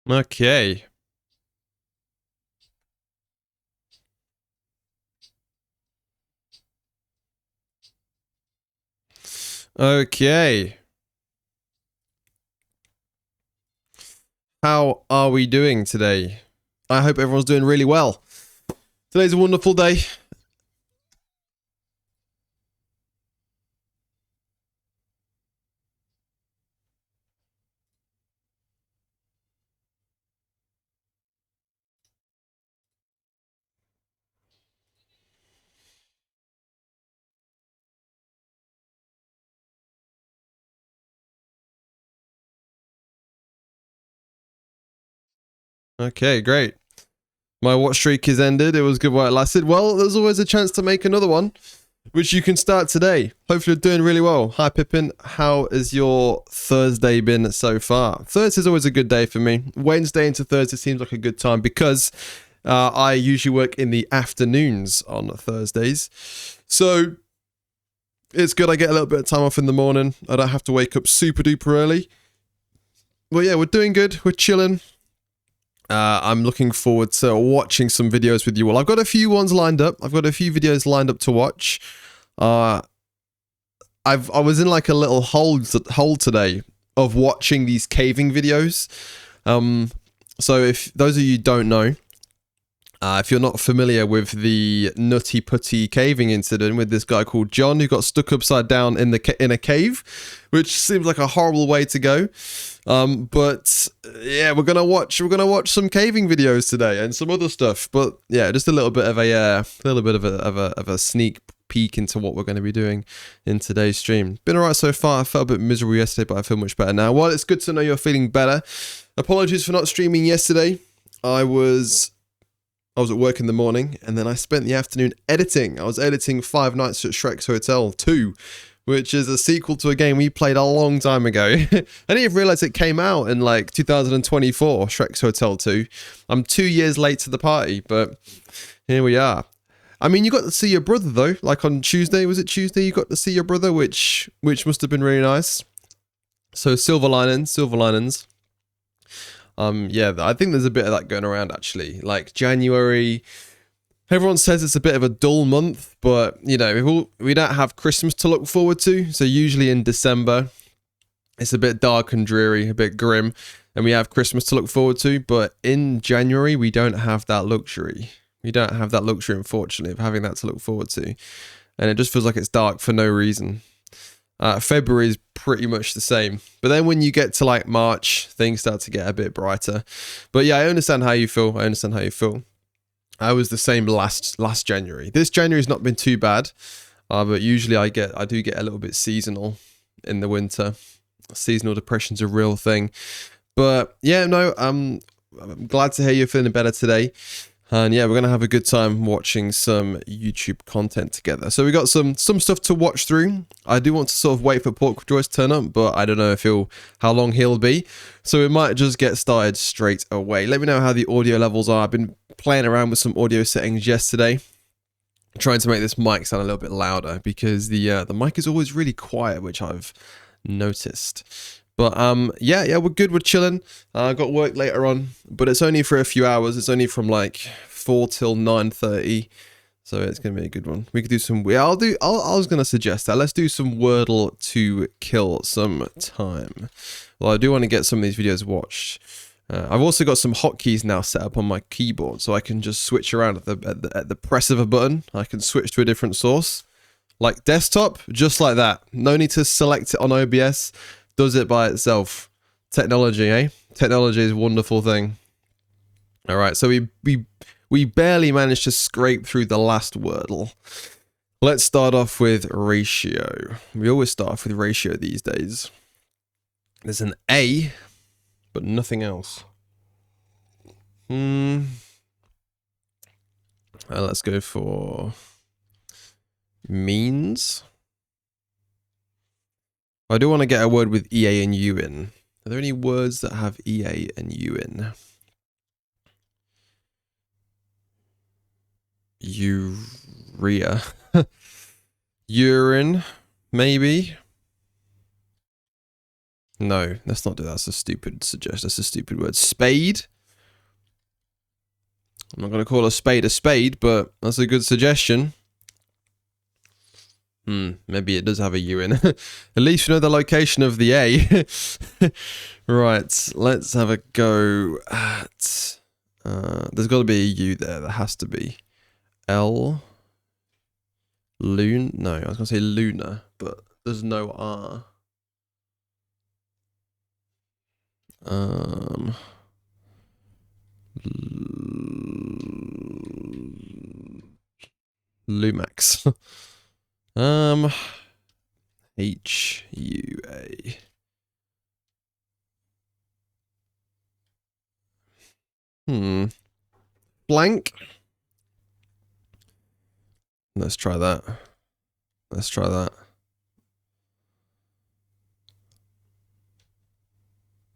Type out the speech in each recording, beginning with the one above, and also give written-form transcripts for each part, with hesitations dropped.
Okay. Okay. How are we doing today? I hope everyone's doing really well. Today's a wonderful day. Okay, great. My watch streak is ended. It was good while it lasted. Well, there's always a chance to make another one, which you can start today. Hopefully you're doing really well. Hi, Pippin. How has your Thursday been so far? Thursday's always a good day for me. Wednesday into Thursday seems like a good time because I usually work in the afternoons on Thursdays. So it's good I get a little bit of time off in the morning. I don't have to wake up super duper early. Well, yeah, we're doing good. We're chilling. I'm looking forward to watching some videos with you all. I've got a few ones lined up. I've got a few videos lined up to watch. I was in like a little hold today of watching these caving videos. So if those of you don't know, if you're not familiar with the Nutty Putty caving incident with this guy called John who got stuck upside down in a cave, which seems like a horrible way to go. But yeah, we're gonna watch some caving videos today and some other stuff. But yeah, just a little bit of a sneak peek into what we're going to be doing in today's stream. Been alright so far. I felt a bit miserable yesterday, but I feel much better now. Well, it's good to know you're feeling better. Apologies for not streaming yesterday. I was at work in the morning, and then I spent the afternoon editing. I was editing Five Nights at Shrek's Hotel 2, which is a sequel to a game we played a long time ago. I didn't even realize it came out in like 2024, Shrek's Hotel 2. I'm 2 years late to the party, but here we are. I mean, you got to see your brother though, like on Tuesday. Was it Tuesday you got to see your brother, which must have been really nice. So silver linings. Yeah, I think there's a bit of that going around actually. Like January, everyone says it's a bit of a dull month, but you know, we don't have Christmas to look forward to. So usually in December, it's a bit dark and dreary, a bit grim, and we have Christmas to look forward to. But in January, we don't have that luxury. We don't have that luxury, unfortunately, of having that to look forward to. And it just feels like it's dark for no reason. February is pretty much the same. But then when you get to like March, things start to get a bit brighter. But yeah, I understand how you feel. I was the same last January. This January's not been too bad. But usually I do get a little bit seasonal in the winter. Seasonal depression's a real thing. But yeah, no, I'm glad to hear you're feeling better today. And yeah, we're going to have a good time watching some YouTube content together. So we got some stuff to watch through. I do want to sort of wait for Pork Joyce to turn up, but I don't know how long he'll be. So we might just get started straight away. Let me know how the audio levels are. I've been playing around with some audio settings yesterday, trying to make this mic sound a little bit louder because the mic is always really quiet, which I've noticed. But yeah, we're good. We're chilling. I got work later on, but it's only for a few hours. It's only from like 4 till 9:30, so it's gonna be a good one. We could do some. I was gonna suggest that. Let's do some Wordle to kill some time. Well, I do want to get some of these videos watched. I've also got some hotkeys now set up on my keyboard, so I can just switch around at the press of a button. I can switch to a different source, like desktop, just like that. No need to select it on OBS. Does it by itself. Technology, eh? Technology is a wonderful thing. All right, so we barely managed to scrape through the last Wordle. Let's start off with ratio. We always start off with ratio these days. There's an A, but nothing else. Let's go for means. I do want to get a word with EA and U in. Are there any words that have EA and U in? Urea. Urine, maybe. No, let's not do that. That's a stupid suggestion. That's a stupid word. Spade. I'm not going to call a spade, but that's a good suggestion. Maybe it does have a U in. At least you know the location of the A. Right, let's have a go at... there's got to be a U there. There has to be. L... No, I was going to say Luna, but there's no R. Lumax. H-U-A. Blank. Let's try that. Let's try that.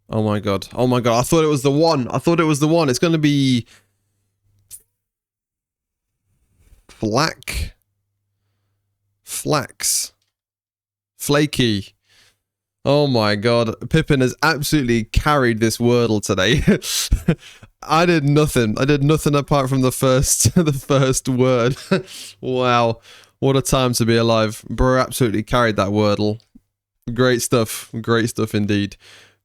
Oh my god. Oh my god. I thought it was the one. I thought it was the one. It's going to be... Flax. Flaky. Oh my god. Pippin has absolutely carried this Wordle today. I did nothing. I did nothing apart from the first word. Wow. What a time to be alive. Bro absolutely carried that Wordle. Great stuff. Great stuff indeed.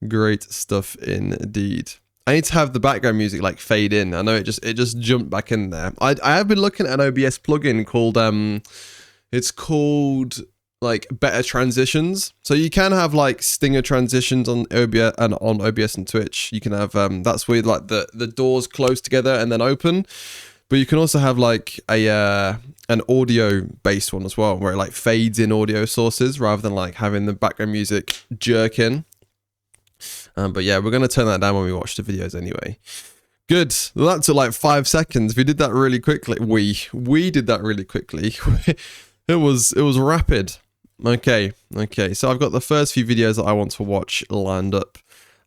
Great stuff indeed. I need to have the background music like fade in. I know it just jumped back in there. I have been looking at an OBS plugin called it's called like Better Transitions. So you can have like stinger transitions on OBS and Twitch. You can have that's where like the doors close together and then open. But you can also have like an audio based one as well, where it like fades in audio sources rather than like having the background music jerk in. But yeah, we're going to turn that down when we watch the videos anyway. Good. Well, that took like 5 seconds. We did that really quickly. We did that really quickly. It was rapid. Okay. So I've got the first few videos that I want to watch lined up.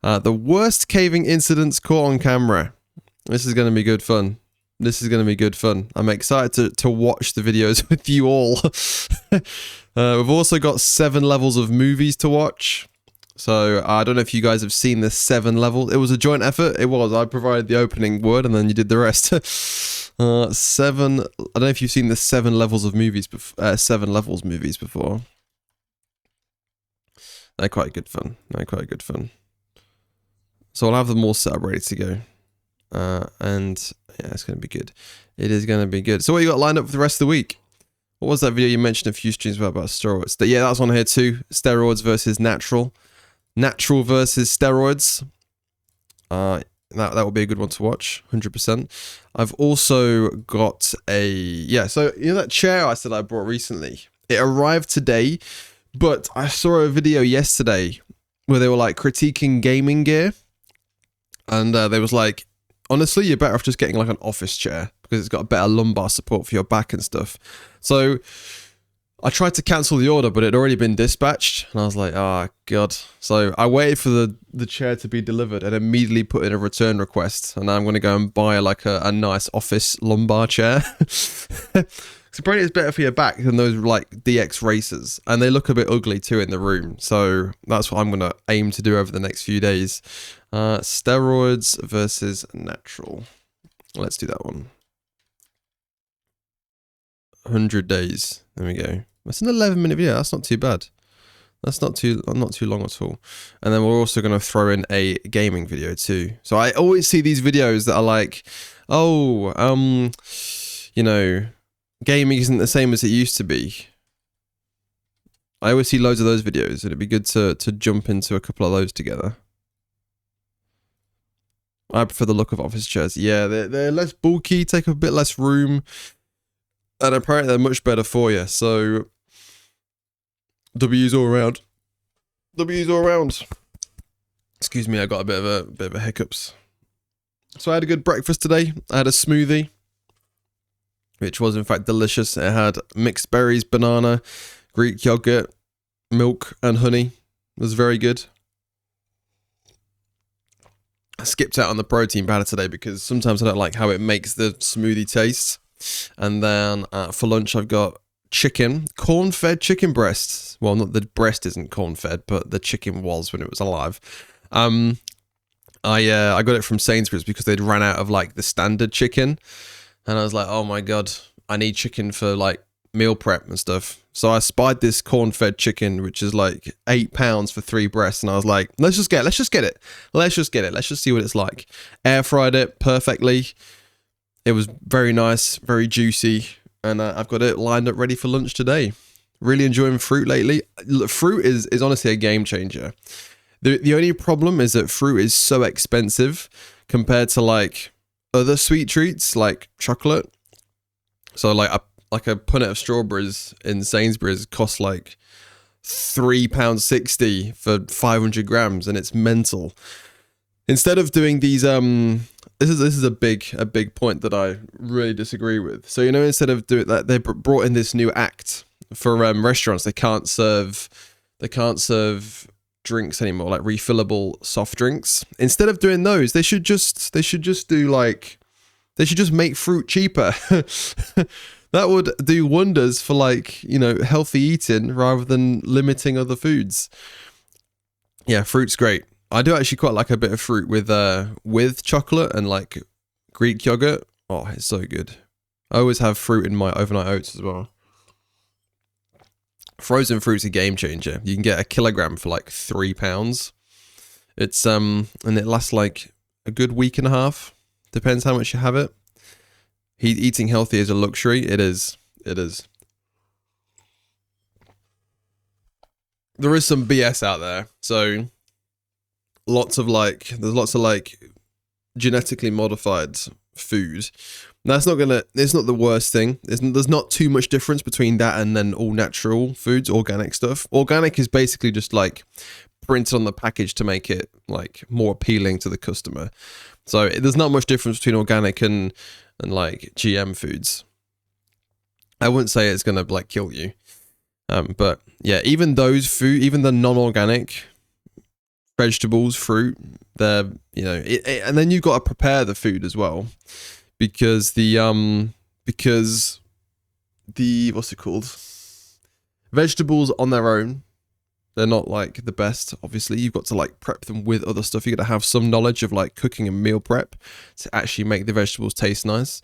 The worst caving incidents caught on camera. This is going to be good fun. I'm excited to watch the videos with you all. We've also got 7 levels of movies to watch. So I don't know if you guys have seen the 7 level. It was a joint effort. It was. I provided the opening word and then you did the rest. 7. I don't know if you've seen the 7 levels of movies. 7 levels movies before. They're quite good fun. So I'll have them all set up ready to go. And yeah, it's going to be good. It is going to be good. So what you got lined up for the rest of the week? What was that video you mentioned a few streams about steroids? Yeah, that's on here too. Steroids versus natural. Natural versus steroids. That will be a good one to watch, 100%. I've also got so you know that chair I said I brought recently? It arrived today, but I saw a video yesterday where they were like critiquing gaming gear. And they was like, honestly, you're better off just getting like an office chair because it's got a better lumbar support for your back and stuff. So I tried to cancel the order, but it had already been dispatched. And I was like, oh, God. So I waited for the chair to be delivered and immediately put in a return request. And now I'm going to go and buy like a nice office lumbar chair. So apparently it's better for your back than those like DX racers. And they look a bit ugly too in the room. So that's what I'm going to aim to do over the next few days. Steroids versus natural. Let's do that one. 100 days. There we go. That's an 11-minute video. That's not too bad. That's not too long at all. And then we're also going to throw in a gaming video too. So I always see these videos that are like, oh, you know, gaming isn't the same as it used to be. I always see loads of those videos, and it'd be good to jump into a couple of those together. I prefer the look of office chairs. Yeah, they're less bulky, take a bit less room, and apparently they're much better for you. So W's all around. W's all around. Excuse me, I got a bit of a hiccups. So I had a good breakfast today. I had a smoothie, which was in fact delicious. It had mixed berries, banana, Greek yogurt, milk, and honey. It was very good. I skipped out on the protein powder today because sometimes I don't like how it makes the smoothie taste. And then for lunch I've got chicken, corn-fed chicken breasts. Well, not the breast isn't corn-fed, but the chicken was when it was alive. I got it from Sainsbury's because they'd ran out of like the standard chicken, and I was like, oh my god, I need chicken for like meal prep and stuff. So I spied this corn-fed chicken, which is like £8 for 3 breasts, and I was like, let's just get it. Let's just see what it's like. Air fried it perfectly. It was very nice, very juicy, and I've got it lined up ready for lunch today. Really enjoying fruit lately. Fruit is honestly a game changer. The only problem is that fruit is so expensive compared to like other sweet treats like chocolate. So like a punnet of strawberries in Sainsbury's costs like £3.60 for 500 grams, and it's mental. Instead of doing these, this is a big point that I really disagree with. So, you know, instead of doing that, they brought in this new act for restaurants. They can't serve drinks anymore, like refillable soft drinks. Instead of doing those, they should just make fruit cheaper. That would do wonders for, like, you know, healthy eating rather than limiting other foods. Yeah, fruit's great. I do actually quite like a bit of fruit with chocolate and like Greek yogurt. Oh, it's so good. I always have fruit in my overnight oats as well. Frozen fruit's a game changer. You can get a kilogram for like £3. It's and it lasts like a good week and a half. Depends how much you have it. Eating healthy is a luxury. It is. There is some BS out there. So there's lots of like genetically modified food. It's not the worst thing. There's not too much difference between that and then all natural foods, organic stuff. Organic is basically just like printed on the package to make it like more appealing to the customer. So there's not much difference between organic and like GM foods. I wouldn't say it's gonna like kill you. But yeah, even the non-organic vegetables, fruit, they're, you know, and then you've got to prepare the food as well, because the what's it called? Vegetables on their own, they're not like the best. Obviously, you've got to like prep them with other stuff. You got to have some knowledge of like cooking and meal prep to actually make the vegetables taste nice.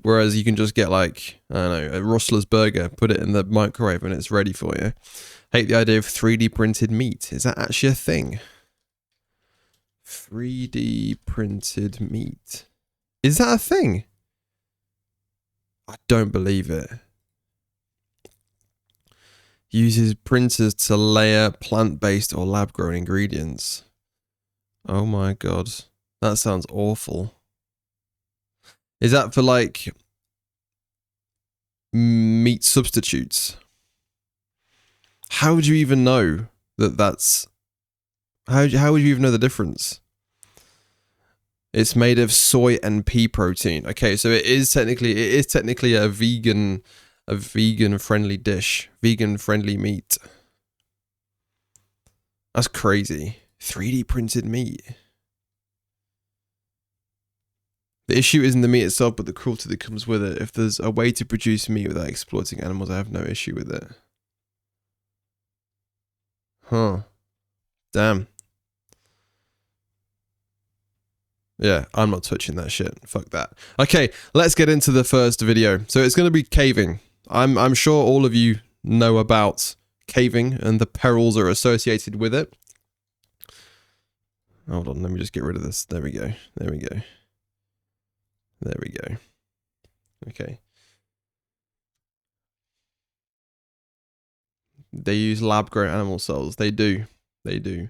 Whereas you can just get like, I don't know, a Rustler's burger, put it in the microwave and it's ready for you. Hate the idea of 3D printed meat. Is that actually a thing? 3D printed meat. Is that a thing? I don't believe it. Uses printers to layer plant-based or lab-grown ingredients. Oh my god. That sounds awful. Is that for like meat substitutes? How would you even know that that's... How would you even know the difference? It's made of soy and pea protein. Okay, so it is technically a vegan friendly dish. Vegan friendly meat. That's crazy. 3D printed meat. The issue isn't the meat itself, but the cruelty that comes with it. If there's a way to produce meat without exploiting animals, I have no issue with it. Huh. Damn. Yeah, I'm not touching that shit. Fuck that. Okay, let's get into the first video. So it's going to be caving. I'm sure all of you know about caving and the perils are associated with it. Hold on, let me just get rid of this. There we go. There we go. There we go. Okay. They use lab-grown animal cells. They do. They do.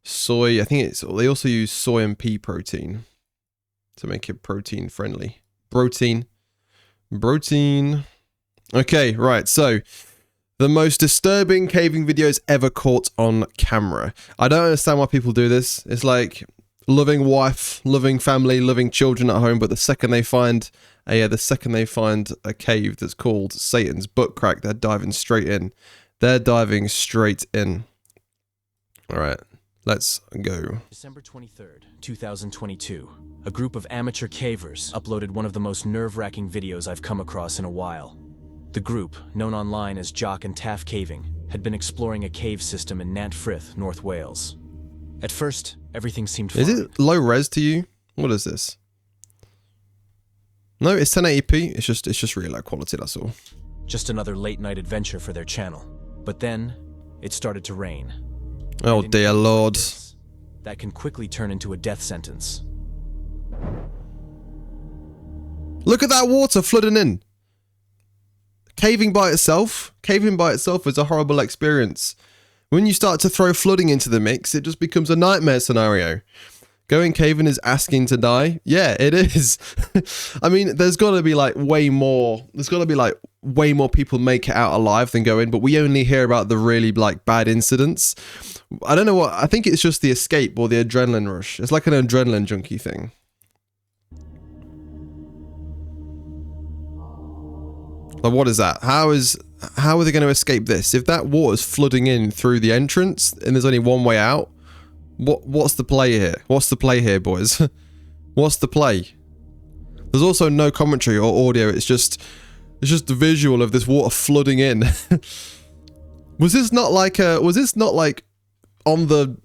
Soy, I think they also use soy and pea protein to make it protein friendly. Protein. Okay, right. So, the most disturbing caving videos ever caught on camera. I don't understand why people do this. It's like loving wife, loving family, loving children at home, but the second they find a cave that's called Satan's butt crack, they're diving straight in. They're diving straight in. All right. Let's go. December 23rd, 2022. A group of amateur cavers uploaded one of the most nerve-wracking videos I've come across in a while. The group, known online as Jock and Taff Caving, had been exploring a cave system in Nant Frith, North Wales. At first, everything seemed fine. Is it low res to you? What is this? No, it's 1080p. It's just really low quality, that's all. Just another late-night adventure for their channel. But then, it started to rain. Oh And in dear caves like lord. this, that can quickly turn into a death sentence. Look at that water flooding in. Caving by itself is a horrible experience. When you start to throw flooding into the mix, it just becomes a nightmare scenario. Going caving is asking to die. Yeah, it is. I mean, there's got to be like way more people make it out alive than go in, but we only hear about the really like bad incidents. I don't know what, I think it's just the escape or the adrenaline rush. It's like an adrenaline junkie thing. Like, what is that? How are they going to escape this? If that water's flooding in through the entrance and there's only one way out, what's the play here? What's the play here, boys? What's the play? There's also no commentary or audio. It's just the visual of this water flooding in. Was this not like on the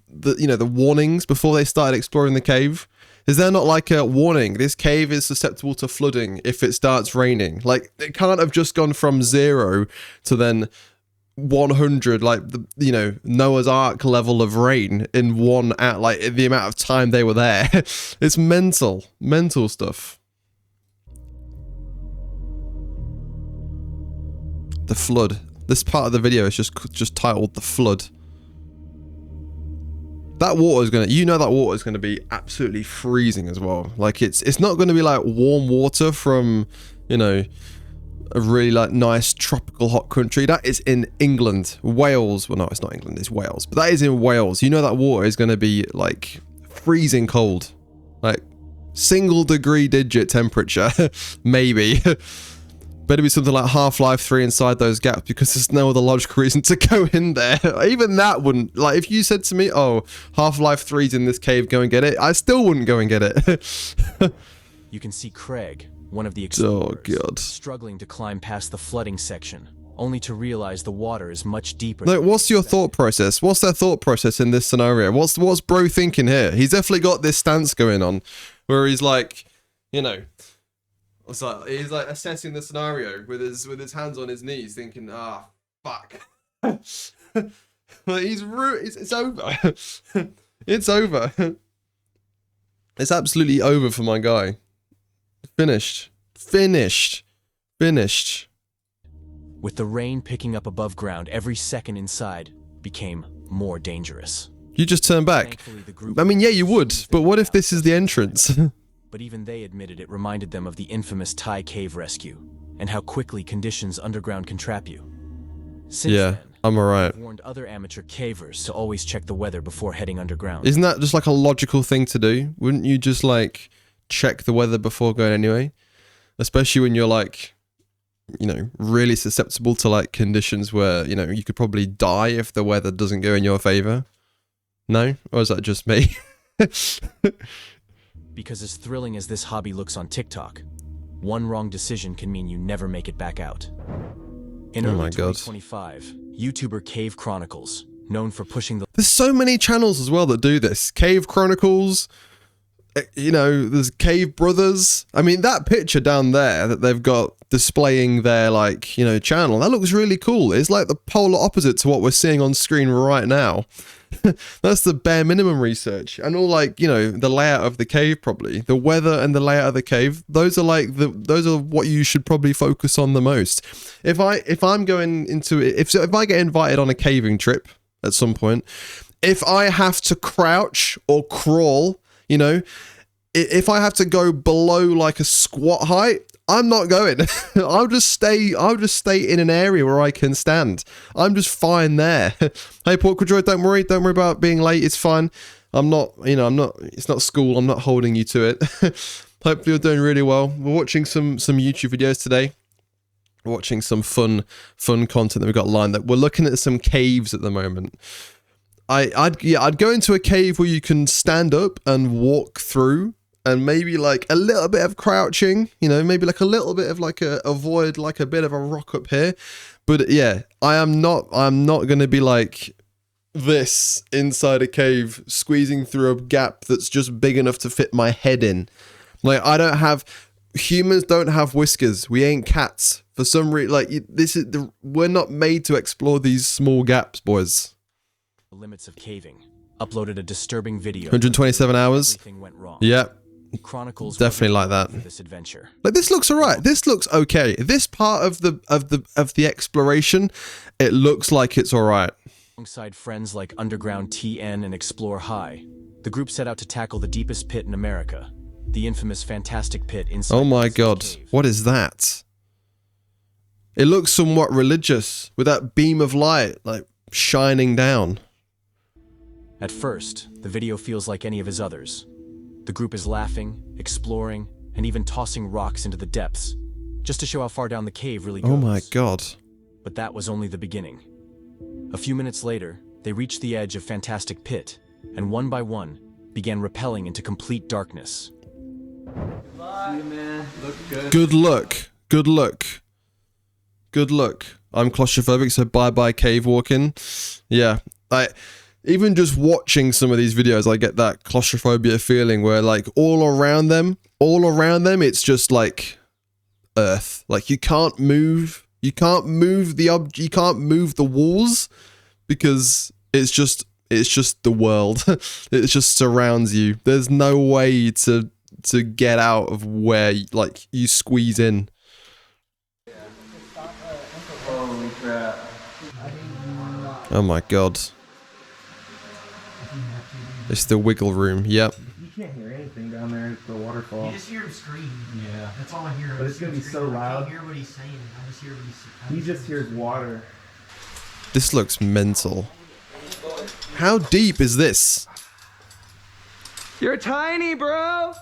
warnings before they started exploring the cave? Is there not like a warning? This cave is susceptible to flooding if it starts raining. Like, it can't have just gone from 0 to then 100, like Noah's Ark level of rain in the amount of time they were there. It's mental stuff. The flood. This part of the video is just titled The Flood. That water is that water is gonna be absolutely freezing as well. Like, it's not gonna be like warm water from, a really like nice tropical hot country. That is in England, Wales. Well, no, it's not England, it's Wales. But that is in Wales. You know that water is gonna be like freezing cold, like single degree digit temperature, maybe. Better be something like Half-Life 3 inside those gaps, because there's no other logical reason to go in there. Even that wouldn't, like, if you said to me, oh, Half-Life 3's in this cave, go and get it, I still wouldn't go and get it. You can see Craig, one of the explorers, oh god, struggling to climb past the flooding section, only to realize the water is much deeper. Like, what's your thought process? What's their thought process in this scenario? What's bro thinking here? He's definitely got this stance going on, where he's like, he's like assessing the scenario with his hands on his knees, thinking, fuck. Like, it's over. It's over. It's absolutely over for my guy. Finished. With the rain picking up above ground, every second inside became more dangerous. You just turn back. I mean, yeah, you would, but what if this is the entrance? But even they admitted it reminded them of the infamous Thai cave rescue, and how quickly conditions underground can trap you. Since then, I'm alright. they've warned other amateur cavers to always check the weather before heading underground. Isn't that just like a logical thing to do? Wouldn't you just like check the weather before going anyway? Especially when you're like, really susceptible to like conditions where, you could probably die if the weather doesn't go in your favor. No? Or is that just me? Because as thrilling as this hobby looks on TikTok, one wrong decision can mean you never make it back out. In early 2025, YouTuber Cave Chronicles, known for pushing the... There's so many channels as well that do this. Cave Chronicles, there's Cave Brothers. I mean, that picture down there that they've got displaying their, channel, that looks really cool. It's like the polar opposite to what we're seeing on screen right now. That's the bare minimum research, and all the layout of the cave, probably the weather and the layout of the cave. Those are what you should probably focus on the most. If I'm going into it, if I get invited on a caving trip at some point, if I have to crouch or crawl, if I have to go below like a squat height, I'm not going. I'll just stay in an area where I can stand. I'm just fine there. Hey, Porkadroid, don't worry about being late. It's fine. It's not school. I'm not holding you to it. Hopefully you're doing really well. We're watching some YouTube videos today. We're watching some fun content that we've got lined up. We're looking at some caves at the moment. I'd go into a cave where you can stand up and walk through and maybe like a little bit of crouching, you know, maybe like a little bit of like avoid like a bit of a rock up here. But yeah, I'm not going to be like this inside a cave squeezing through a gap that's just big enough to fit my head in. Like humans don't have whiskers. We ain't cats. For some reason, like we're not made to explore these small gaps, boys. The limits of caving. Uploaded a disturbing video. 127 hours. Everything went wrong. Yeah. Chronicles definitely like that. This adventure. Like this looks alright. This looks okay. This part of the exploration, it looks like it's alright. Alongside friends like Underground TN and Explore High, the group set out to tackle the deepest pit in America, the infamous Fantastic Pit inside. Oh my god, what is that? It looks somewhat religious with that beam of light like shining down. At first, the video feels like any of his others. The group is laughing, exploring, and even tossing rocks into the depths, just to show how far down the cave really goes. Oh my god. But that was only the beginning. A few minutes later, they reached the edge of Fantastic Pit, and one by one, began rappelling into complete darkness. See you, man. Look good. Good luck. Good luck. Good luck. I'm claustrophobic, so bye-bye cave walking. Yeah, even just watching some of these videos, I get that claustrophobia feeling where like all around them, it's just like earth. Like you can't move the walls because it's just the world. It just surrounds you. There's no way to get out of where like you squeeze in. Holy crap. Oh my god. It's the wiggle room, yep. You can't hear anything down there at the waterfall. You just hear him scream. Yeah. That's all I hear. But it's gonna be so loud. I can't hear what he's saying. I just hear what he's saying. He just hears water. This looks mental. How deep is this? You're tiny, bro!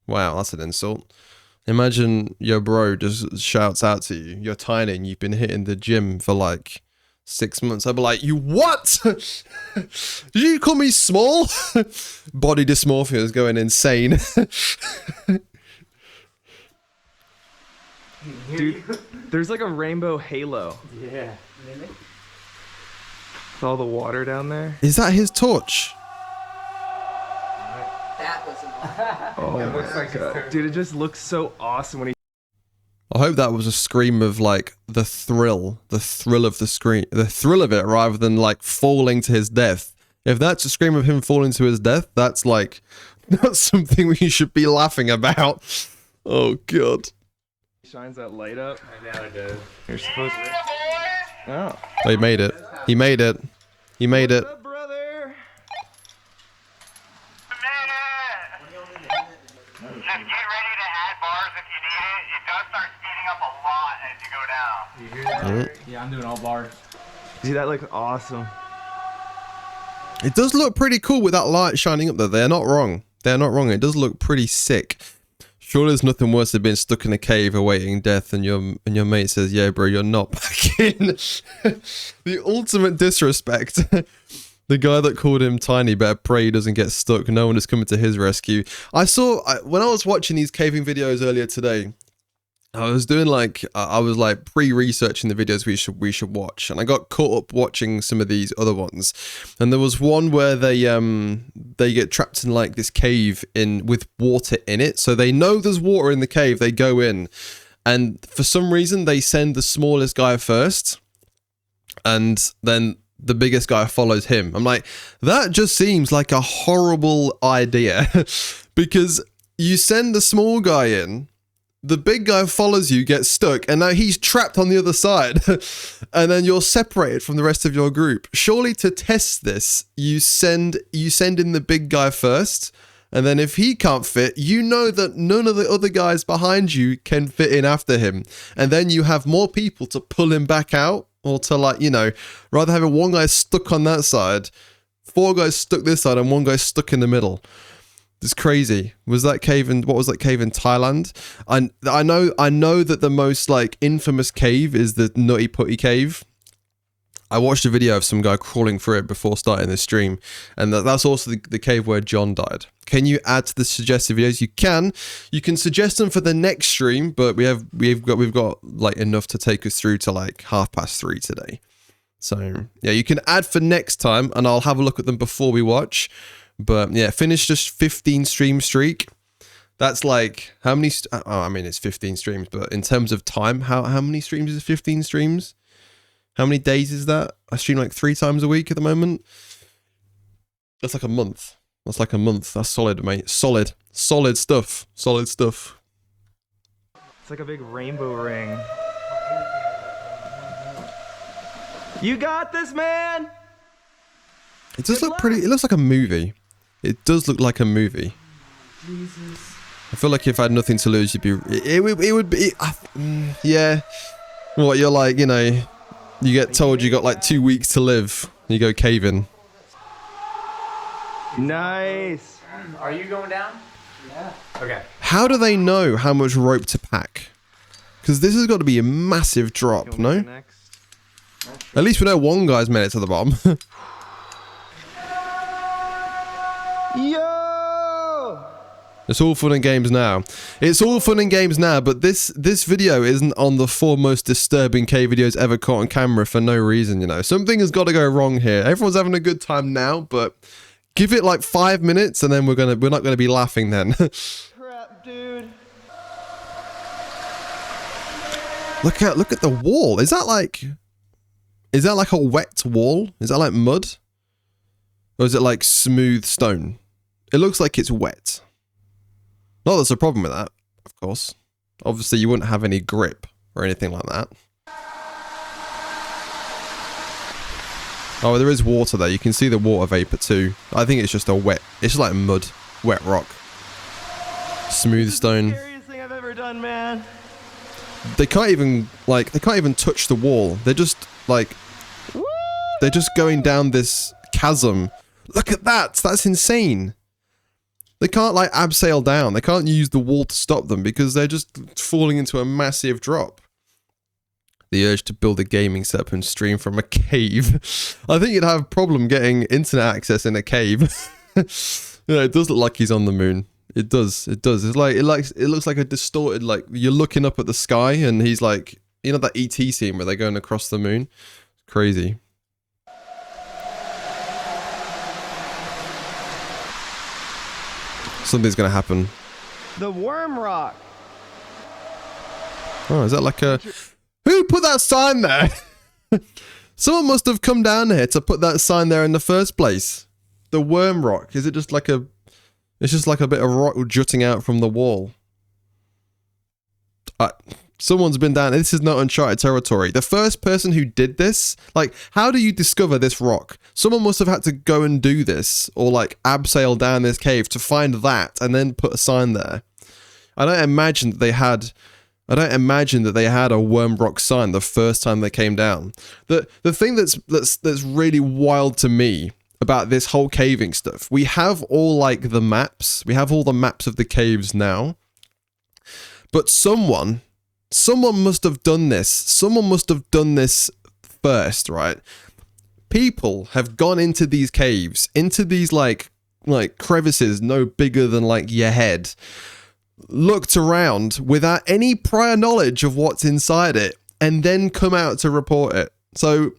Wow, that's an insult. Imagine your bro just shouts out to you, you're tiny and you've been hitting the gym for like 6 months. I'd be like, you what? Did you call me small? Body dysmorphia is going insane. Dude, there's like a rainbow halo. Yeah. With all the water down there. Is that his torch? That was an Oh my god. Dude, it just looks so awesome when he... I hope that was a scream of like the thrill of the scream, the thrill of it rather than like falling to his death. If that's a scream of him falling to his death, that's something we should be laughing about. Oh god. Shines that light up. I know it does. You're supposed to... Oh. Oh, he made it. He made it. He made it. What's up, brother? Just get ready to add bars if you need it. It does start speeding up a lot as you go down. You hear that? Yeah, I'm doing all bars. Dude, that looks awesome. It does look pretty cool with that light shining up there. They're not wrong. They're not wrong. It does look pretty sick. Surely there's nothing worse than being stuck in a cave awaiting death and your mate says, yeah, bro, you're not back in. The ultimate disrespect. The guy that called him tiny better pray he doesn't get stuck. No one is coming to his rescue. When I was watching these caving videos earlier today, I was doing I was pre-researching the videos we should watch, and I got caught up watching some of these other ones. And there was one where they get trapped in like this cave with water in it. So they know there's water in the cave. They go in, and for some reason they send the smallest guy first, and then the biggest guy follows him. I'm like, that just seems like a horrible idea because you send the small guy in. The big guy follows you, gets stuck, and now he's trapped on the other side. And then you're separated from the rest of your group. Surely to test this, you send in the big guy first, and then if he can't fit, you know that none of the other guys behind you can fit in after him. And then you have more people to pull him back out, or to rather having one guy stuck on that side, 4 guys stuck this side, and 1 guy stuck in the middle. It's crazy. What was that cave in Thailand? I know that the most infamous cave is the Nutty Putty cave. I watched a video of some guy crawling through it before starting this stream, and that's also the cave where John died. Can you add to the suggested videos? You can. You can suggest them for the next stream, but we've got like enough to take us through to like 3:30 today. So yeah, you can add for next time, and I'll have a look at them before we watch. But yeah, finish just 15 stream streak. That's like how many? I mean, it's 15 streams, but in terms of time, how many streams is 15 streams? How many days is that? I stream like 3 times a week at the moment. That's like a month. That's like a month. That's solid, mate. Solid stuff. Solid stuff. It's like a big rainbow ring. You got this, man. It does look pretty. It looks like a movie. It does look like a movie. Jesus. I feel like if I had nothing to lose, you'd be. It would be. Yeah. What you're like, you know. You get told you got like 2 weeks to live. You go caving. Nice. Are you going down? Yeah. Okay. How do they know how much rope to pack? Because this has got to be a massive drop, no? Next. At least we know one guy's made it to the bottom. Yo! It's all fun and games now. It's all fun and games now, but this video isn't on the 4 most disturbing cave videos ever caught on camera for no reason, you know. Something has got to go wrong here. Everyone's having a good time now, but give it like 5 minutes and then we're not gonna be laughing then. Crap, dude. Look at the wall. Is that like a wet wall? Is that like mud? Or is it like smooth stone? It looks like it's wet. Not that there's a problem with that, of course. Obviously, you wouldn't have any grip or anything like that. Oh, there is water there. You can see the water vapor too. I think it's just it's just like mud, wet rock. Smooth stone. This is the scariest thing I've ever done, man. They can't even touch the wall. They're just like, they're just going down this chasm. Look at that. That's insane. They can't like abseil down. They can't use the wall to stop them because they're just falling into a massive drop. The urge to build a gaming setup and stream from a cave. I think you'd have a problem getting internet access in a cave. Yeah, it does look like he's on the moon. It does. It does. It's like it looks like a distorted, like you're looking up at the sky and he's like, you know that ET scene where they're going across the moon? Crazy. Something's gonna happen. The worm rock. Oh, is that like a... Who put that sign there? Someone must have come down here to put that sign there in the first place. The worm rock. Is it just like a... It's just like a bit of rock jutting out from the wall. Someone's been down... This is not uncharted territory. The first person who did this... Like, how do you discover this rock? Someone must have had to go and do this. Or like abseil down this cave to find that and then put a sign there. I don't imagine that they had a worm rock sign the first time they came down. The thing that's really wild to me about this whole caving stuff, we have all like the maps. We have all the maps of the caves now. But someone must have done this. Someone must have done this first, right? People have gone into these caves, into these like crevices no bigger than like your head, looked around without any prior knowledge of what's inside it, and then come out to report it. So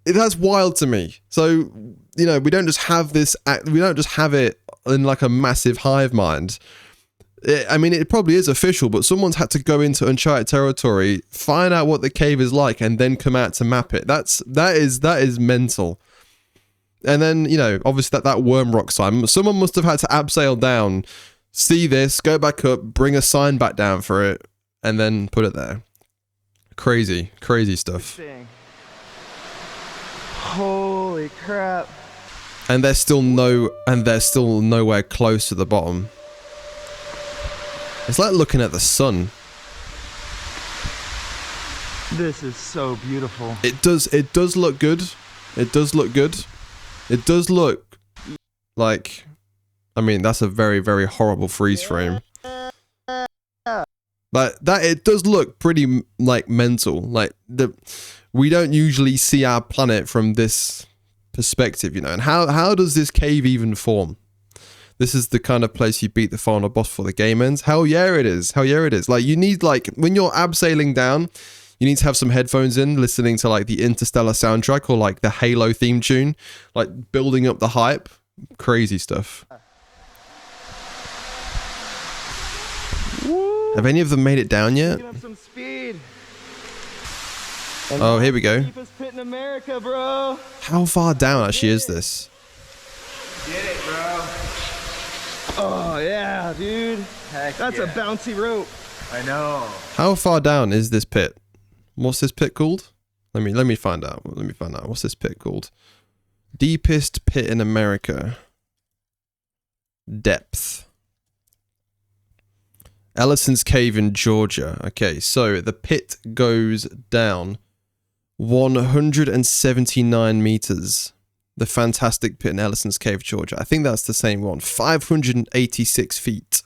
that's wild to me. So, you know, we don't just have it in like a massive hive mind. I mean, it probably is official, but someone's had to go into uncharted territory, find out what the cave is like, and then come out to map it. That is mental. And then, you know, obviously that worm rock sign, someone must have had to abseil down, see this, go back up, bring a sign back down for it, and then put it there. Crazy stuff. Holy crap. And they're still nowhere close to the bottom. It's like looking at the sun. This is so beautiful. It does look good. It does look good. It does look like, I mean, that's a very, very horrible freeze frame. Like that, it does look pretty like mental. Like we don't usually see our planet from this perspective, you know. And how does this cave even form? This is the kind of place you beat the final boss for the game ends. Hell yeah it is. Hell yeah it is. Like, you need, like, when you're abseiling down, you need to have some headphones in, listening to, like, the Interstellar soundtrack or, like, the Halo theme tune. Like, building up the hype. Crazy stuff. Woo. Have any of them made it down yet? Up some speed. Oh, here we go. Deepest pit in America, bro. How far down actually is this? Get it, bro. Oh, yeah, dude. Heck, that's a bouncy rope. I know. How far down is this pit? What's this pit called? Let me find out. Let me find out. What's this pit called? Deepest pit in America. Depth. Ellison's Cave in Georgia. Okay, so the pit goes down 179 meters. The fantastic pit in Ellison's Cave, Georgia. I think that's the same one. 586 feet.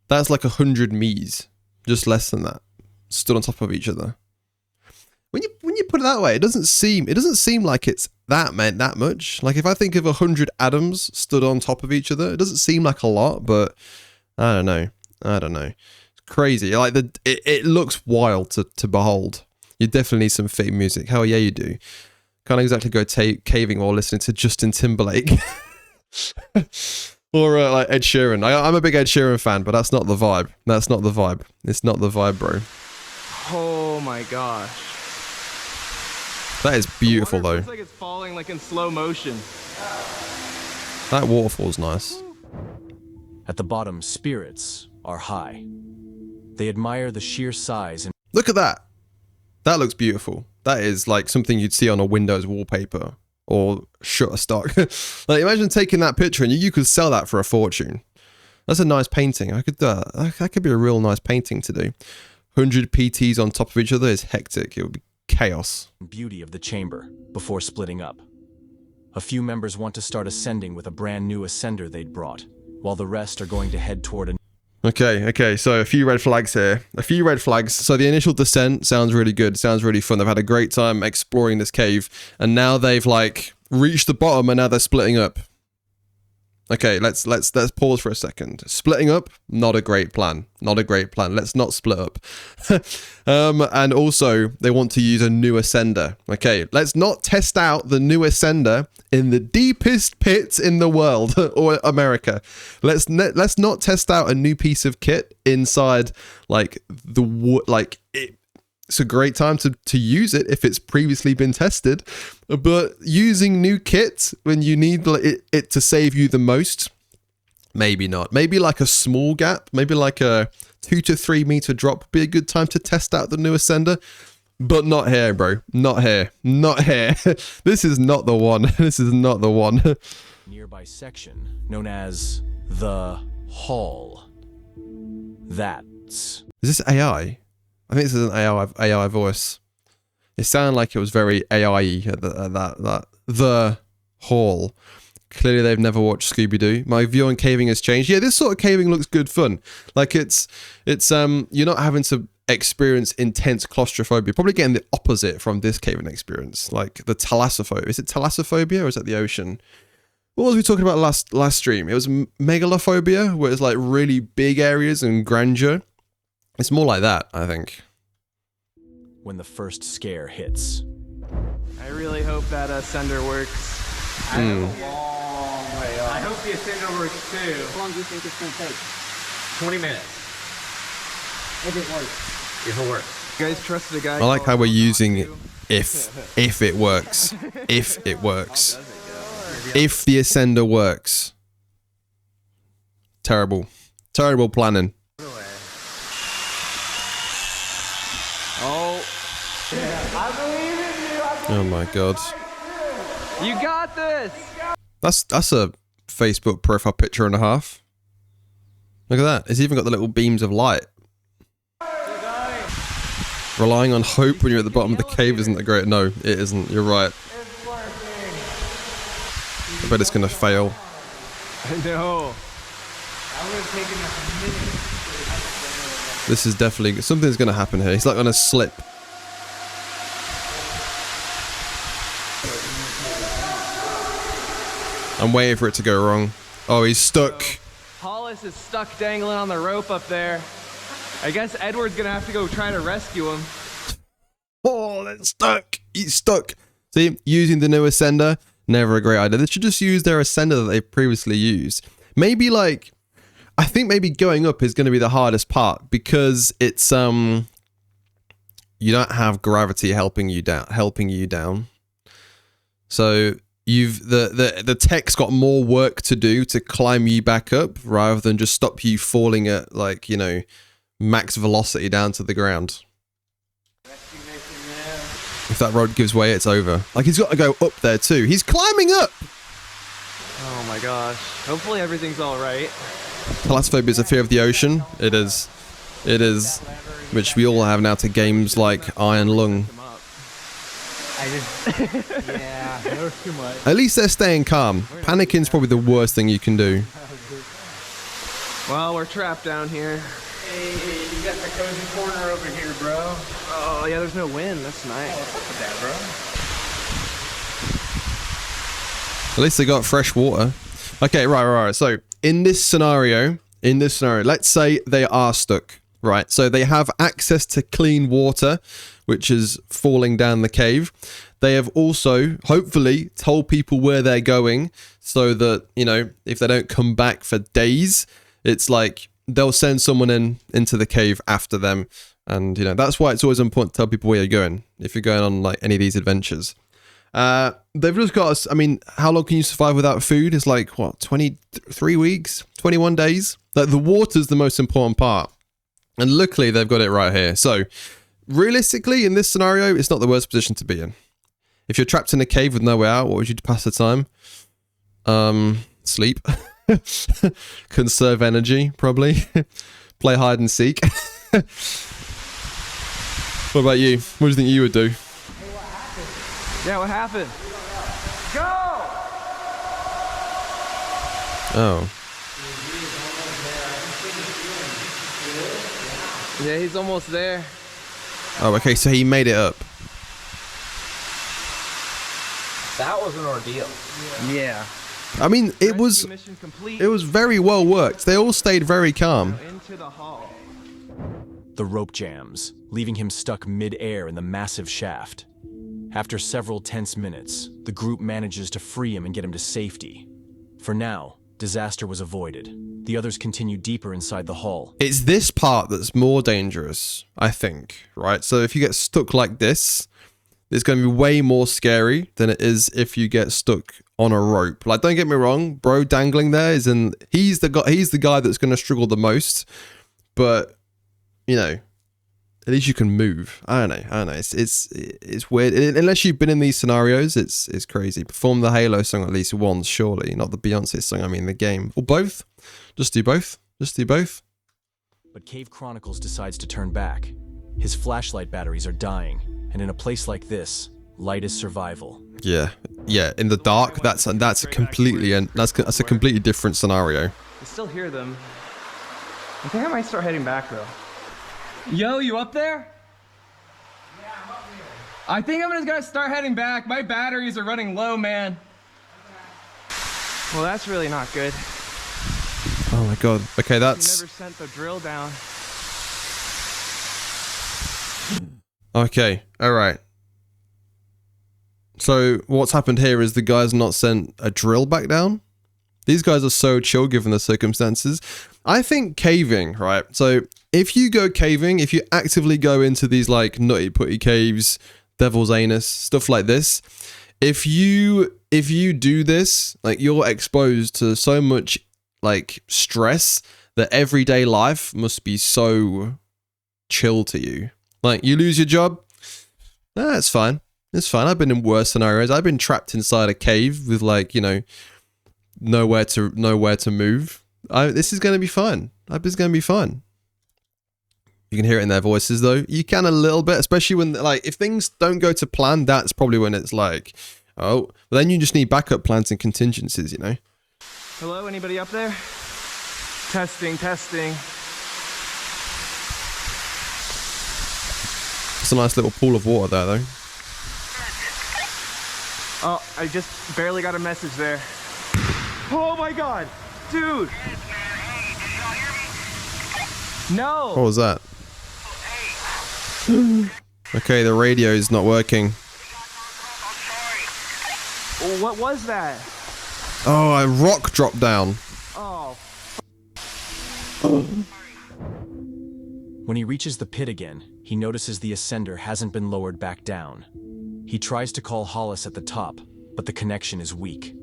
That's like 100 Ms. Just less than that. Stood on top of each other. When you put it that way, it doesn't seem like it's that much. Like, if I think of 100 atoms stood on top of each other, it doesn't seem like a lot, but I don't know. It's crazy. Like, it looks wild to behold. You definitely need some fake music. Hell yeah, you do. Can't exactly go caving while listening to Justin Timberlake. Or like Ed Sheeran. I'm a big Ed Sheeran fan, but that's not the vibe. That's not the vibe. It's not the vibe, bro. Oh my gosh. That is beautiful, though. Looks like it's falling like in slow motion. That waterfall's nice. At the bottom, spirits are high. They admire the sheer size and Look at that. That looks beautiful. That is like something you'd see on a Windows wallpaper or Shutterstock. Like, imagine taking that picture and you could sell that for a fortune. That's a nice painting. I could that could be a real nice painting to do. 100 PTs on top of each other is hectic. It would be chaos. beauty of the chamber before splitting up. A few members want to start ascending with a brand new ascender they'd brought, while the rest are going to head toward a Okay, so a few red flags here. A few red flags. So the initial descent sounds really good, sounds really fun. They've had a great time exploring this cave, and now they've, like, reached the bottom and now they're splitting up. Okay, let's pause for a second. Splitting up, not a great plan. Not a great plan. Let's not split up. And also, they want to use a new ascender. Okay, let's not test out the new ascender in the deepest pits in the world, or America. Let's not test out a new piece of kit inside, like, it's a great time to use it if it's previously been tested, but using new kit when you need it to save you the most, maybe not. Maybe like a small gap, maybe like a 2 to 3 meter drop would be a good time to test out the new ascender, but not here, bro. Not here. Not here. This is not the one. This is not the one. nearby section known as the Hall. That's... Is this AI? I think this is an AI voice. It sounded like it was very AI-y at that the Hall. Clearly they've never watched Scooby-Doo. My view on caving has changed. Yeah, this sort of caving looks good fun. Like, it's you're not having to experience intense claustrophobia. Probably getting the opposite from this caving experience. Like the thalassophobia. Is it thalassophobia or is that the ocean? What was we talking about last stream? It was megalophobia, where it's like really big areas and grandeur. It's more like that, I think. when the first scare hits. I really hope that ascender works. I have a long way up. I hope the ascender works too. How long do you think it's going to take? 20 minutes. If it works. If it works. You guys trusted a guy. I like how we're using if it works. If it works. If the ascender works. Terrible. Terrible planning. Oh. I believe in you. Oh my god. You got this. That's a Facebook profile picture and a half. Look at that. It's even got the little beams of light. Relying on hope when you're at the bottom of the cave isn't that great. No, it isn't. You're right. I bet it's going to fail. I know. This is definitely... Something's going to happen here. He's like going to slip. I'm waiting for it to go wrong. Oh, he's stuck. So, Hollis is stuck dangling on the rope up there. I guess Edward's gonna have to go try to rescue him. Oh, it's stuck. He's stuck. See, using the new ascender, never a great idea. They should just use their ascender that they've previously used. Maybe like, I think maybe going up is going to be the hardest part because it's you don't have gravity helping you down. So the tech's got more work to do to climb you back up rather than just stop you falling at like, you know, max velocity down to the ground. If that rope gives way, it's over. Like, he's got to go up there too. He's climbing up! Oh my gosh. Hopefully everything's alright. Thalassophobia is a fear of the ocean. It is. It is. Which we all have now to games like Iron Lung. Yeah, that was too much. At least they're staying calm. Panicking's probably the worst thing you can do. Well, we're trapped down here. Hey, you got the cozy corner over here, bro. Oh yeah, there's no wind. That's nice. What's up with that, bro? At least they got fresh water. Okay, right. So, in this scenario, let's say they are stuck, right? So, they have access to clean water, which is falling down the cave. They have also, hopefully, told people where they're going so that, you know, if they don't come back for days, it's like they'll send someone into the cave after them. And, you know, that's why it's always important to tell people where you're going if you're going on like any of these adventures. They've just got us. I mean, how long can you survive without food? It's like, what, 23 weeks, 21 days? Like, the water's the most important part. And luckily, they've got it right here. So, realistically, in this scenario, it's not the worst position to be in. If you're trapped in a cave with no way out, what would you do to pass the time? Sleep. Conserve energy, probably. Play hide and seek. What about you? What do you think you would do? Yeah, what happened? Go! Oh. Yeah, he's almost there. Oh, okay, so he made it up. That was an ordeal. Yeah. I mean, it was Mission complete. very well worked. They all stayed very calm. Into the hall. The rope jams, leaving him stuck mid-air in the massive shaft. After several tense minutes, the group manages to free him and get him to safety. For now, disaster was avoided. The others continue deeper inside the hull. It's this part that's more dangerous, I think, right? So if you get stuck like this, it's going to be way more scary than it is if you get stuck on a rope. Like, don't get me wrong, bro dangling there he's the guy that's going to struggle the most, but you know, at least you can move. I don't know. It's weird. Unless you've been in these scenarios, it's crazy. Perform the Halo song at least once, surely. Not the Beyonce song, I mean the game. Or both. Just do both. But Cave Chronicles decides to turn back. His flashlight batteries are dying, and in a place like this, light is survival. Yeah. In the dark, that's a completely different scenario. I still hear them. I think I might start heading back though. Yo, you up there? Yeah, I'm up here. I think I'm just gonna start heading back. My batteries are running low, man. Well, that's really not good. Oh my god. Okay, that's... You never sent the drill down. Okay, alright. So, what's happened here is the guy's not sent a drill back down? These guys are so chill given the circumstances. I think caving, right? So, if you go caving, if you actively go into these like nutty putty caves, devil's anus, stuff like this, if you do this, like, you're exposed to so much like stress that everyday life must be so chill to you. Like, you lose your job, it's fine. It's fine. I've been in worse scenarios. I've been trapped inside a cave with, like, you know, nowhere to move. This is going to be fun. It's going to be fun. You can hear it in their voices, though. You can a little bit, especially when, like, if things don't go to plan, that's probably when it's like, oh, but then you just need backup plans and contingencies, you know? Hello, anybody up there? Testing. It's a nice little pool of water there, though. Oh, I just barely got a message there. Oh my god, dude. No. What was that? Okay, the radio is not working. What was that? Oh, a rock dropped down. Oh. When he reaches the pit again, he notices the ascender hasn't been lowered back down. He tries to call Hollis at the top, but the connection is weak.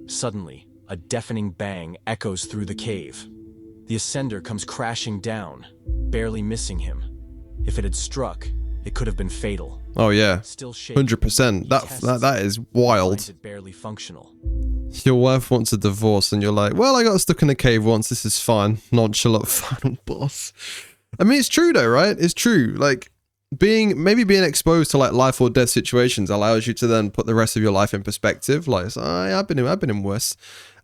Suddenly, a deafening bang echoes through the cave. The ascender comes crashing down, barely missing him. If it had struck, it could have been fatal. Oh yeah, Still shaking, 100%. That is finds wild. it barely functional. Your wife wants a divorce, and you're like, "Well, I got stuck in a cave once. This is fine." Nonchalant final boss. I mean, it's true though, right? It's true. Like maybe being exposed to like life or death situations allows you to then put the rest of your life in perspective. Like, I've been in worse.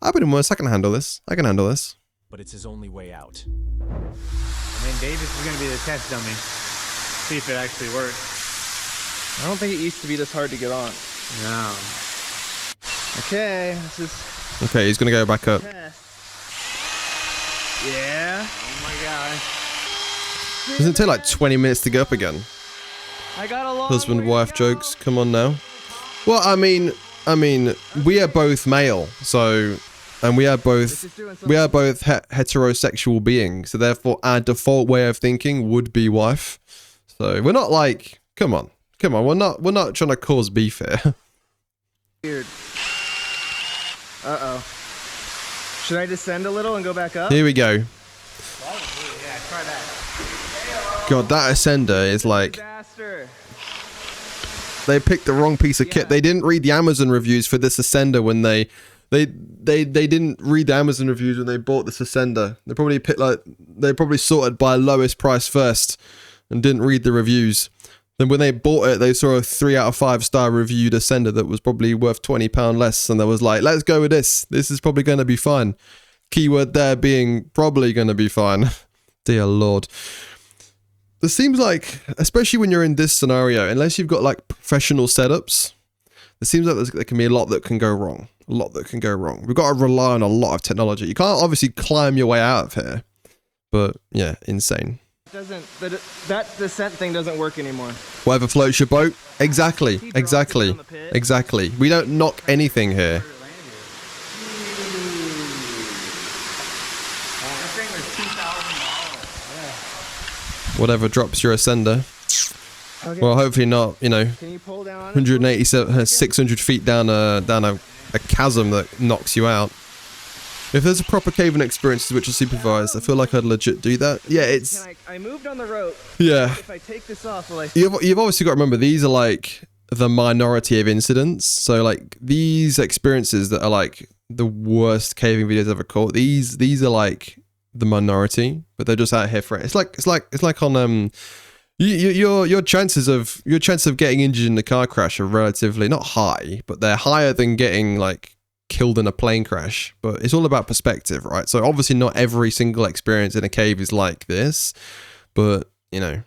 I've been in worse. I can handle this. I can handle this. But it's his only way out. I mean, Davis is going to be the test dummy. See if it actually works. I don't think it used to be this hard to get on. No. Okay, this is Okay, he's gonna go back up. test. Yeah. Oh my gosh. Doesn't it take like 20 minutes to go up again? I got a long Husband way to wife go. jokes. Come on now. Well, I mean, we are both male, so, and we are both heterosexual beings. So therefore, our default way of thinking would be wife. So we're not like, come on. We're not trying to cause beef here. Weird. Uh-oh. Should I descend a little and go back up? Here we go. Yeah, try that. God, that ascender is like, Disaster. they picked the wrong piece of kit. They didn't read the Amazon reviews for this ascender when they didn't read the Amazon reviews when they bought this ascender. They probably sorted by lowest price first and didn't read the reviews. Then when they bought it, they saw a 3 out of 5 star reviewed ascender that was probably worth £20 less, and they was like, let's go with this. This is probably going to be fine. Keyword there being probably going to be fine. Dear Lord. It seems like, especially when you're in this scenario, unless you've got like professional setups, it seems like there can be a lot that can go wrong. A lot that can go wrong. We've got to rely on a lot of technology. You can't obviously climb your way out of here, but yeah, insane. That descent thing doesn't work anymore. Whatever floats your boat. Exactly. We don't knock anything here. That thing was $2,000. Whatever drops your ascender. Okay. Well, hopefully not, you know, Can you pull down on it? 187, 600 feet down a chasm that knocks you out. If there's a proper caving experience which is supervised, I feel like I'd legit do that. Yeah, it's... I moved on the rope. Yeah. If I take this off, will I... You've obviously got to remember, these are like the minority of incidents. So like these experiences that are like the worst caving videos ever caught, these are like the minority, but they're just out here for it. It's like on your chances of getting injured in a car crash are relatively not high, but they're higher than getting like killed in a plane crash. But it's all about perspective, right? So obviously not every single experience in a cave is like this, but you know,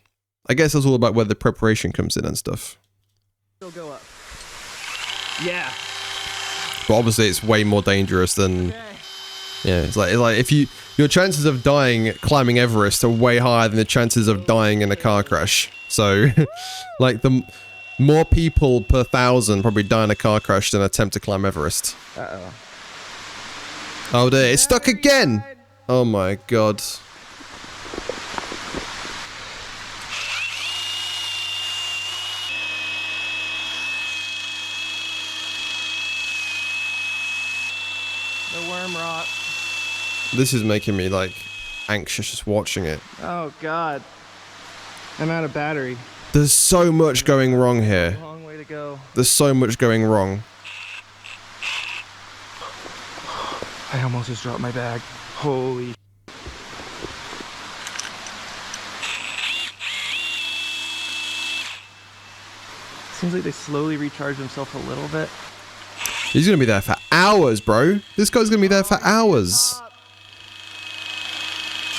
I guess it's all about where the preparation comes in and stuff. Still go up. Yeah. But obviously it's way more dangerous than Okay. yeah, it's like if your chances of dying climbing Everest are way higher than the chances of dying in a car crash. So like the more people per 1,000 probably die in a car crash than attempt to climb Everest. Uh-oh. Oh dear, it's stuck again. Oh my god. The worm rot. This is making me like anxious just watching it. Oh god. I'm out of battery. There's so much going wrong here. Long way to go. There's so much going wrong. I almost just dropped my bag. Holy. Seems like they slowly recharge themselves a little bit. He's gonna be there for hours, bro. This guy's gonna be there for hours.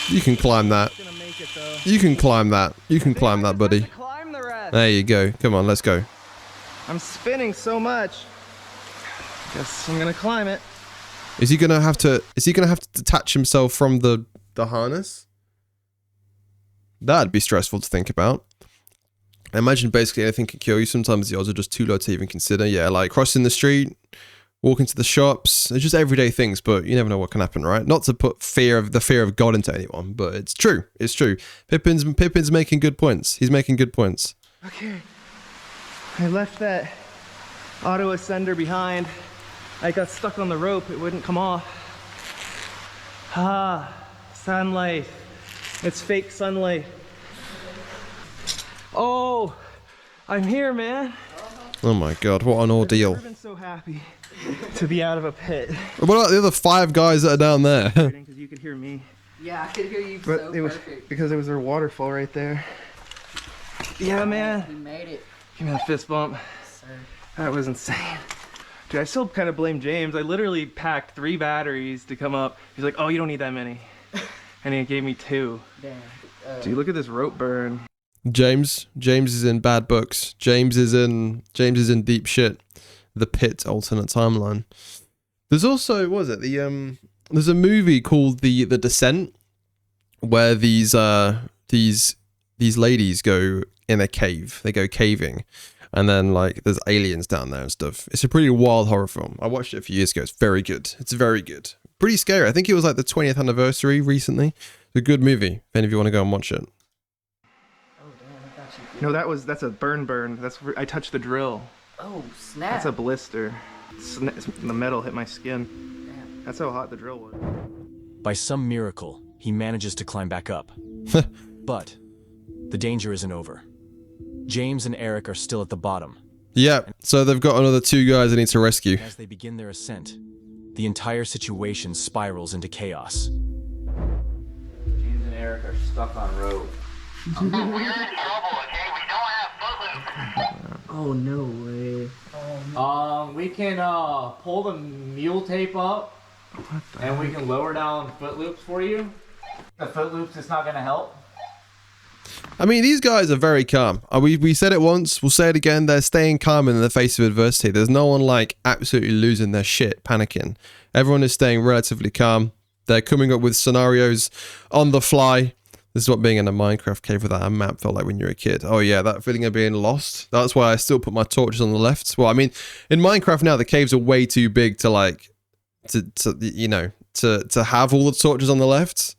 You can climb that. Gonna make it though. You can climb that. You can climb that, buddy. Climb the rest. There you go. Come on, let's go. I'm spinning so much. Guess I'm gonna climb it. Is he gonna have to detach himself from the harness? That'd be stressful to think about. I imagine basically anything can kill you. Sometimes the odds are just too low to even consider. Yeah, like crossing the street, walking to the shops. It's just everyday things, but you never know what can happen, right? Not to put the fear of God into anyone, but it's true. It's true. Pippin's making good points. He's making good points. Okay. I left that auto ascender behind. I got stuck on the rope. It wouldn't come off. Ah, sunlight. It's fake sunlight. Oh, I'm here, man. Oh my God, what an ordeal. I've been so happy to be out of a pit. What about the other 5 guys that are down there? Because you could hear me. Yeah, I could hear you But so it was perfect. because there was a waterfall right there. Yeah, man. You made it. Give me a fist bump. Sir. That was insane. Dude, I still kind of blame James. I literally packed 3 batteries to come up. He's like, oh, you don't need that many. And he gave me 2. Damn. Dude, look at this rope burn. James is in bad books. James is in deep shit. The Pit alternate timeline. There's also, what was it? There's a movie called The Descent where these ladies go in a cave. They go caving, and then like there's aliens down there and stuff. It's a pretty wild horror film. I watched it a few years ago. It's very good. It's very good. Pretty scary. I think it was like the 20th anniversary recently. It's a good movie. If any of you want to go and watch it. No, that's a burn. That's where I touched the drill. Oh, snap. That's a blister. The metal hit my skin. Damn. That's how hot the drill was. By some miracle, he manages to climb back up. But the danger isn't over. James and Eric are still at the bottom. Yeah, so they've got another 2 guys they need to rescue. As they begin their ascent, the entire situation spirals into chaos. James and Eric are stuck on rope. We're in trouble, okay? We don't have foot loops. Oh, no way. We can pull the mule tape up, and we can lower down foot loops for you. The foot loops is not gonna help. I mean, these guys are very calm. We said it once, we'll say it again. They're staying calm in the face of adversity. There's no one like absolutely losing their shit, panicking. Everyone is staying relatively calm. They're coming up with scenarios on the fly. This is what being in a Minecraft cave without a map felt like when you were a kid. Oh yeah, that feeling of being lost. That's why I still put my torches on the left. Well, I mean, in Minecraft now, the caves are way too big to like, to have all the torches on the left.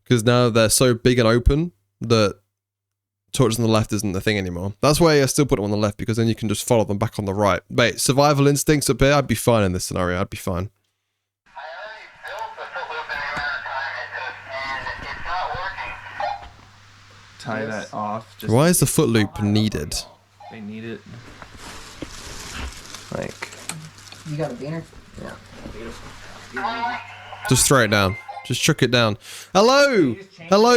Because now they're so big and open that torches on the left isn't the thing anymore. That's why I still put them on the left, because then you can just follow them back on the right. Mate, survival instincts up here, I'd be fine in this scenario. I'd be fine. I already built the foot loop in the amount of time it took, and it's not working. Tie that off. Just Why is the foot loop needed? They need it. Like, You got a beaner? Just throw it down. Just chuck it down. Hello,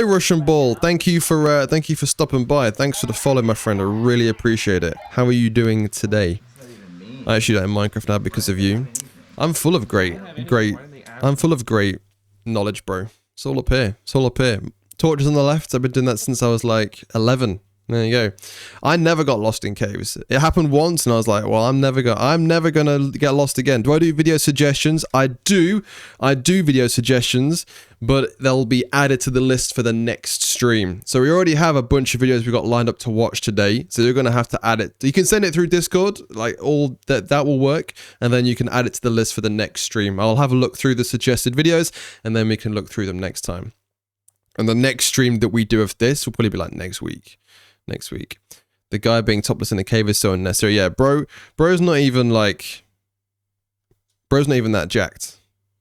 Russian Ball. Thank you for stopping by. Thanks for the follow, my friend. I really appreciate it. How are you doing today? I actually don't Minecraft now because of you. I'm full of great knowledge, bro. It's all up here. It's all up here. Torches on the left. I've been doing that since I was like 11. There you go. I never got lost in caves. It happened once and I was like, well, I'm never gonna get lost again. Do I do video suggestions? I do video suggestions, but they'll be added to the list for the next stream. So we already have a bunch of videos we got lined up to watch today. So you're gonna have to add it. You can send it through Discord, like all that will work, and then you can add it to the list for the next stream. I'll have a look through the suggested videos and then we can look through them next time. And the next stream that we do of this will probably be like next week. The guy being topless in the cave is so unnecessary. Yeah, bro's not even that jacked.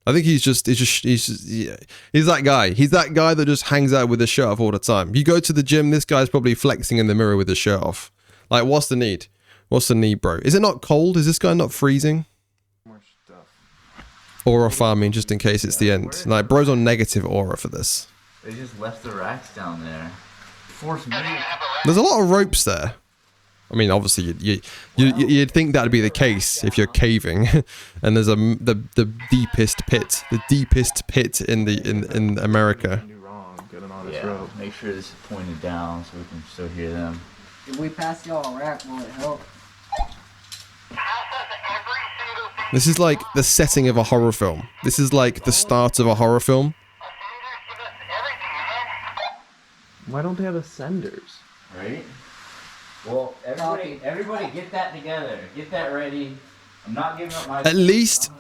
I think he's that guy. He's that guy that just hangs out with his shirt off all the time. You go to the gym, this guy's probably flexing in the mirror with his shirt off. Like, what's the need? What's the need, bro? Is it not cold? Is this guy not freezing? more stuff. Aura farming just in case it's the end. Like, bro's on negative aura for this. They just left the racks down there. Force me. There's a lot of ropes there. I mean, obviously, you'd think that'd be the case if you're caving, and there's the deepest pit in America. Do wrong getting on this Yeah, rope. make sure this is pointed down so we can still hear them. If we pass y'all a rack, will it help? Pass us every single thing This is like the setting of a horror film. This is like the start of a horror film. Why don't they have ascenders? Right? Well, everybody get that together. Get that ready. I'm not giving up my... At least,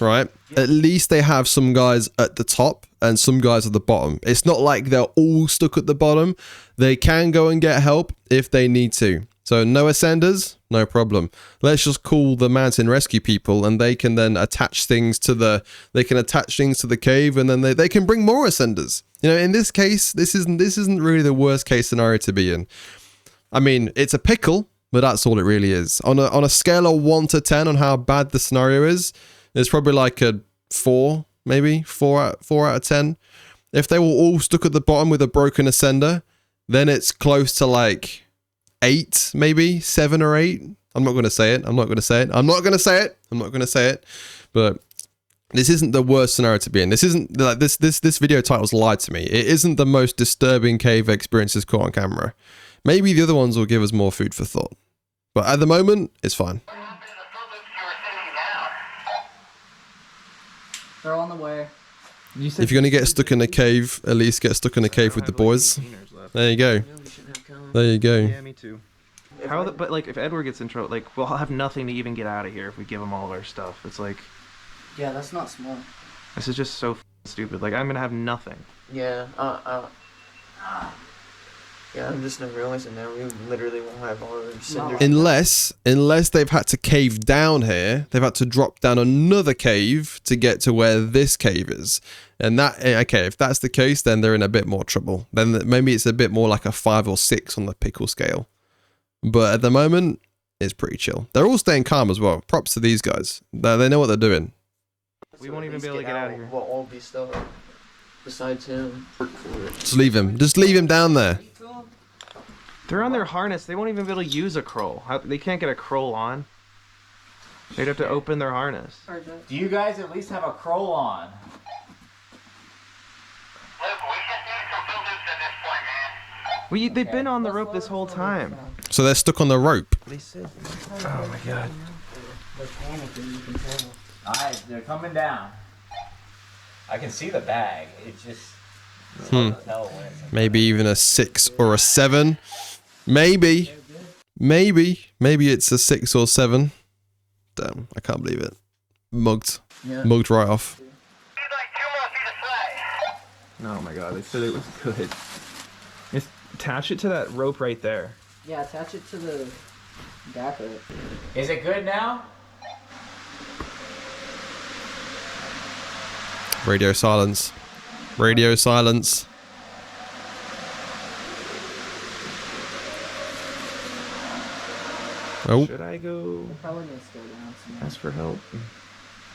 right? At least they have some guys at the top and some guys at the bottom. It's not like they're all stuck at the bottom. They can go and get help if they need to. So no ascenders, no problem. Let's just call the mountain rescue people, and they can then attach things to the cave, and then they can bring more ascenders. You know, in this case, this isn't really the worst case scenario to be in. I mean, it's a pickle, but that's all it really is. On a scale of 1 to 10 on how bad the scenario is, it's probably like a 4, maybe 4 out of 10. If they were all stuck at the bottom with a broken ascender, then it's close to like 8, maybe 7 or 8. I'm not going to say it. But this isn't the worst scenario to be in. This isn't like this video title's lied to me. It isn't the most disturbing cave experiences caught on camera. Maybe the other ones will give us more food for thought. But at the moment, it's fine. They're on the way. If you're going to get stuck in a cave, at least get stuck in a cave with the boys. There you go. There you go. Yeah, me too. But like, if Edward gets in trouble, like, we'll have nothing to even get out of here if we give him all of our stuff. It's like... Yeah, that's not smart. This is just so stupid. Like, I'm gonna have nothing. Yeah, yeah, I'm just not realizing now we literally won't have all our cinders. Unless they've had to cave down here, they've had to drop down another cave to get to where this cave is. And that, okay, if that's the case, then they're in a bit more trouble. Then maybe it's a bit more like a 5 or 6 on the pickle scale. But at the moment, it's pretty chill. They're all staying calm as well. Props to these guys. They know what they're doing. We won't even be able to get out of here. We'll all be stuck. Besides him. Just leave him. Just leave him down there. They're on their harness. They won't even be able to use a croll. They can't get a croll on. They'd have to open their harness. Do you guys at least have a croll on? They've been on the rope this whole time. So they're stuck on the rope. Oh my god. They're panicking, you can tell. Alright, they're coming down. I can see the bag. It's just... Maybe even a 6 or a 7. Maybe it's a 6 or 7. Damn, I can't believe it. Mugged. Yeah. Mugged right off. Oh my god, they said it was good. Just attach it to that rope right there. Yeah, attach it to the back of it. Is it good now? Radio silence. Radio silence. Oh. Should I go Probably needs to go down some more. ask for help?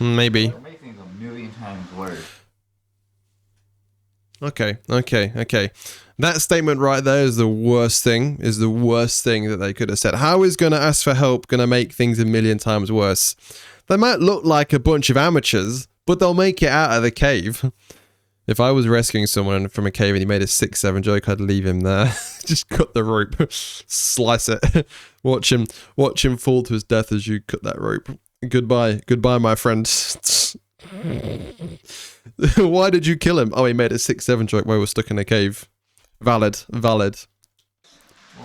Maybe. It'll make things a million times worse. Okay. That statement right there is the worst thing. That they could have said. How is gonna ask for help gonna make things a million times worse? They might look like a bunch of amateurs, but they'll make it out of the cave. If I was rescuing someone from a cave and he made a 6-7 joke, I'd leave him there. Just cut the rope, slice it, watch him fall to his death as you cut that rope. Goodbye, my friend. Why did you kill him? Oh, he made a 6-7 joke while we were stuck in a cave. Valid. Well,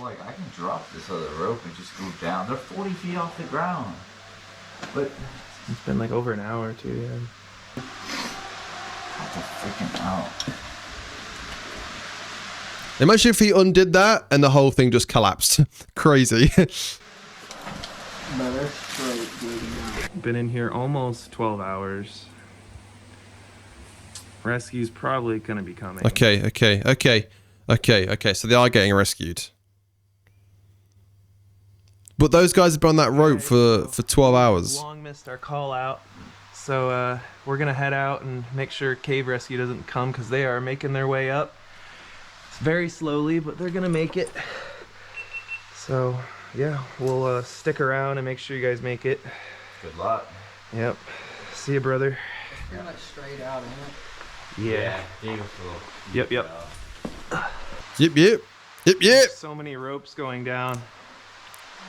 like, I can drop this other rope and just go down. They're 40 feet off the ground. But It's been like over an hour or two, yeah. that's a freaking out. Imagine if he undid that and the whole thing just collapsed. Crazy. But they're straight, dude. Been in here almost 12 hours. Rescue's probably gonna be coming. Okay. So they are getting rescued. But those guys have been on that rope for 12 hours. Long missed our call out. So we're gonna head out and make sure cave rescue doesn't come because they are making their way up. It's very slowly, but they're gonna make it. So yeah, we'll stick around and make sure you guys make it. Good luck. Yep. See you, brother. It's pretty much straight out, ain't it? Yeah. Beautiful. Yep. Yep. So many ropes going down.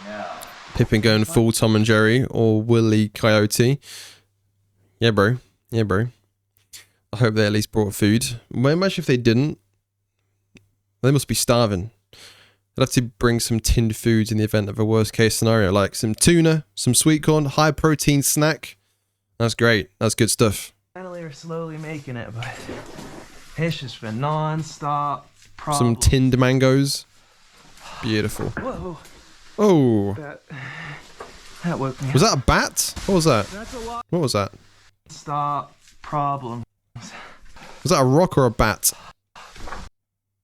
Yeah. Pippin going full Tom and Jerry or Willy Coyote. Yeah, bro. Yeah, bro. I hope they at least brought food. Well, imagine if they didn't. They must be starving. They'd have to bring some tinned foods in the event of a worst case scenario, like some tuna, some sweet corn, high protein snack. That's great. That's good stuff. Finally, we're slowly making it, but it's just been non-stop problems. Some tinned mangoes. Beautiful. Whoa. Oh. That woke me up. Was that a bat? What was that? That's a lot. What was that? Stop problem. Was that a rock or a bat?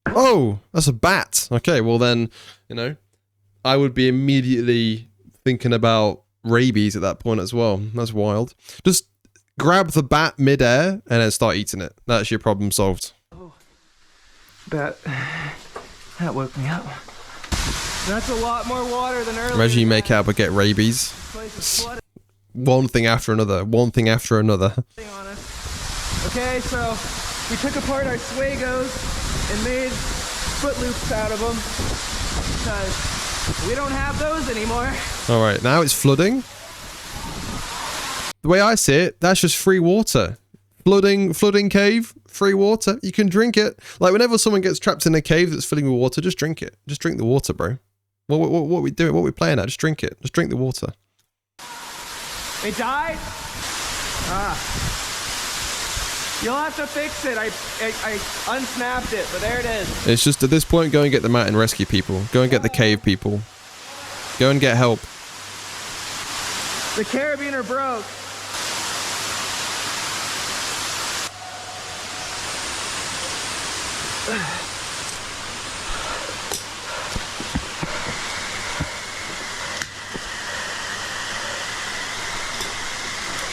Oh, that's a bat. Okay, well then, you know, I would be immediately thinking about rabies at that point as well. That's wild. Just grab the bat midair and then start eating it. That's your problem solved. Oh, that woke me up. That's a lot more water than earlier. Imagine you make out but get rabies. One thing after another. One thing after another. Okay, so we took apart our Swagos and made foot loops out of them because we don't have those anymore. All right, now it's flooding. The way I see it, that's just free water. Flooding cave, free water. You can drink it. Like whenever someone gets trapped in a cave that's filling with water, just drink it. Just drink the water, bro. What we doing? What we playing at? Just drink it. Just drink the water. It died? You'll have to fix it. I unsnapped it, but there it is. It's just at this point, go and get the mat and rescue people. Go and get the cave people. Go and get help. The carabiner broke.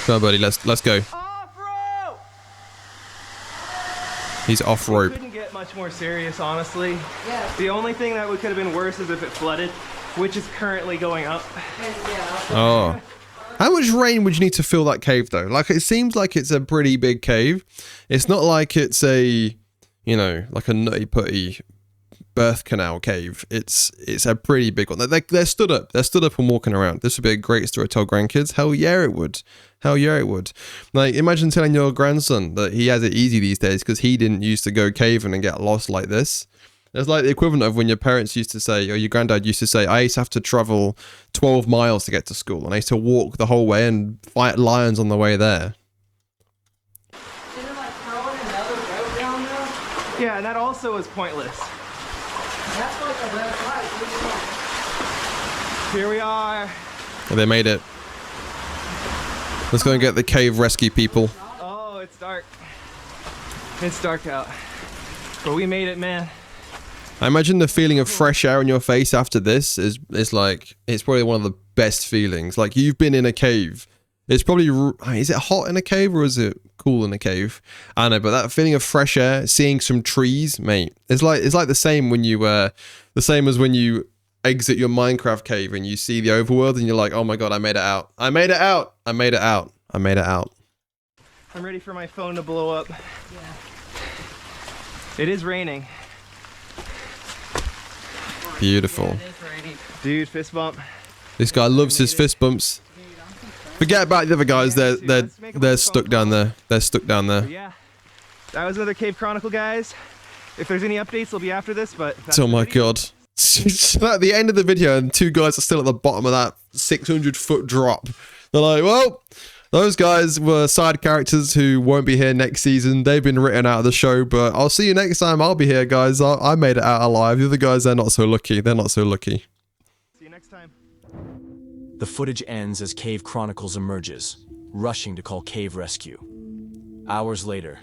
Come on, buddy. Let's go. Off rope. He's off rope. Couldn't get much more serious, honestly. Yeah. The only thing that could have been worse is if it flooded, which is currently going up. Oh. How much rain would you need to fill that cave, though? Like, it seems like it's a pretty big cave. It's not like it's a, you know, like a nutty putty birth canal cave. It's a pretty big one. They're stood up. They're stood up and walking around. This would be a great story to tell grandkids. Hell yeah, it would. Hell yeah, it would. Like, imagine telling your grandson that he has it easy these days because he didn't used to go caving and get lost like this. It's like the equivalent of when your parents used to say, or your granddad used to say, I used to have to travel 12 miles to get to school, and I used to walk the whole way and fight lions on the way there. Didn't like throwing another rope down there? Yeah, and that also is pointless. That's like a red light. Here we are. And they made it. Let's go and get the cave rescue people. Oh, it's dark. It's dark out. But we made it, man. I imagine the feeling of fresh air on your face after this is like, it's probably one of the best feelings. Like, you've been in a cave. It's probably, is it hot in a cave or is it cool in a cave? I don't know, but that feeling of fresh air, seeing some trees, mate, it's like the same when you, the same as when you exit your Minecraft cave and you see the overworld and you're like, oh my God, I made it out. I made it out. I made it out. I made it out. I'm ready for my phone to blow up. Yeah. It is raining. Beautiful. Yeah, it is raining. Dude, fist bump. This guy loves his fist bumps. Forget about the other guys. They're stuck down there. They're stuck down there. Yeah. That was another Cave Chronicle, guys. If there's any updates, they'll be after this, but... Oh my God. At the end of the video and two guys are still at the bottom of that 600-foot drop. They're like, well, those guys were side characters who won't be here next season. They've been written out of the show, but I'll see you next time. I'll be here, guys. I made it out alive. The other guys, they're not so lucky. They're not so lucky. See you next time. The footage ends as Cave Chronicles emerges, rushing to call cave rescue. Hours later,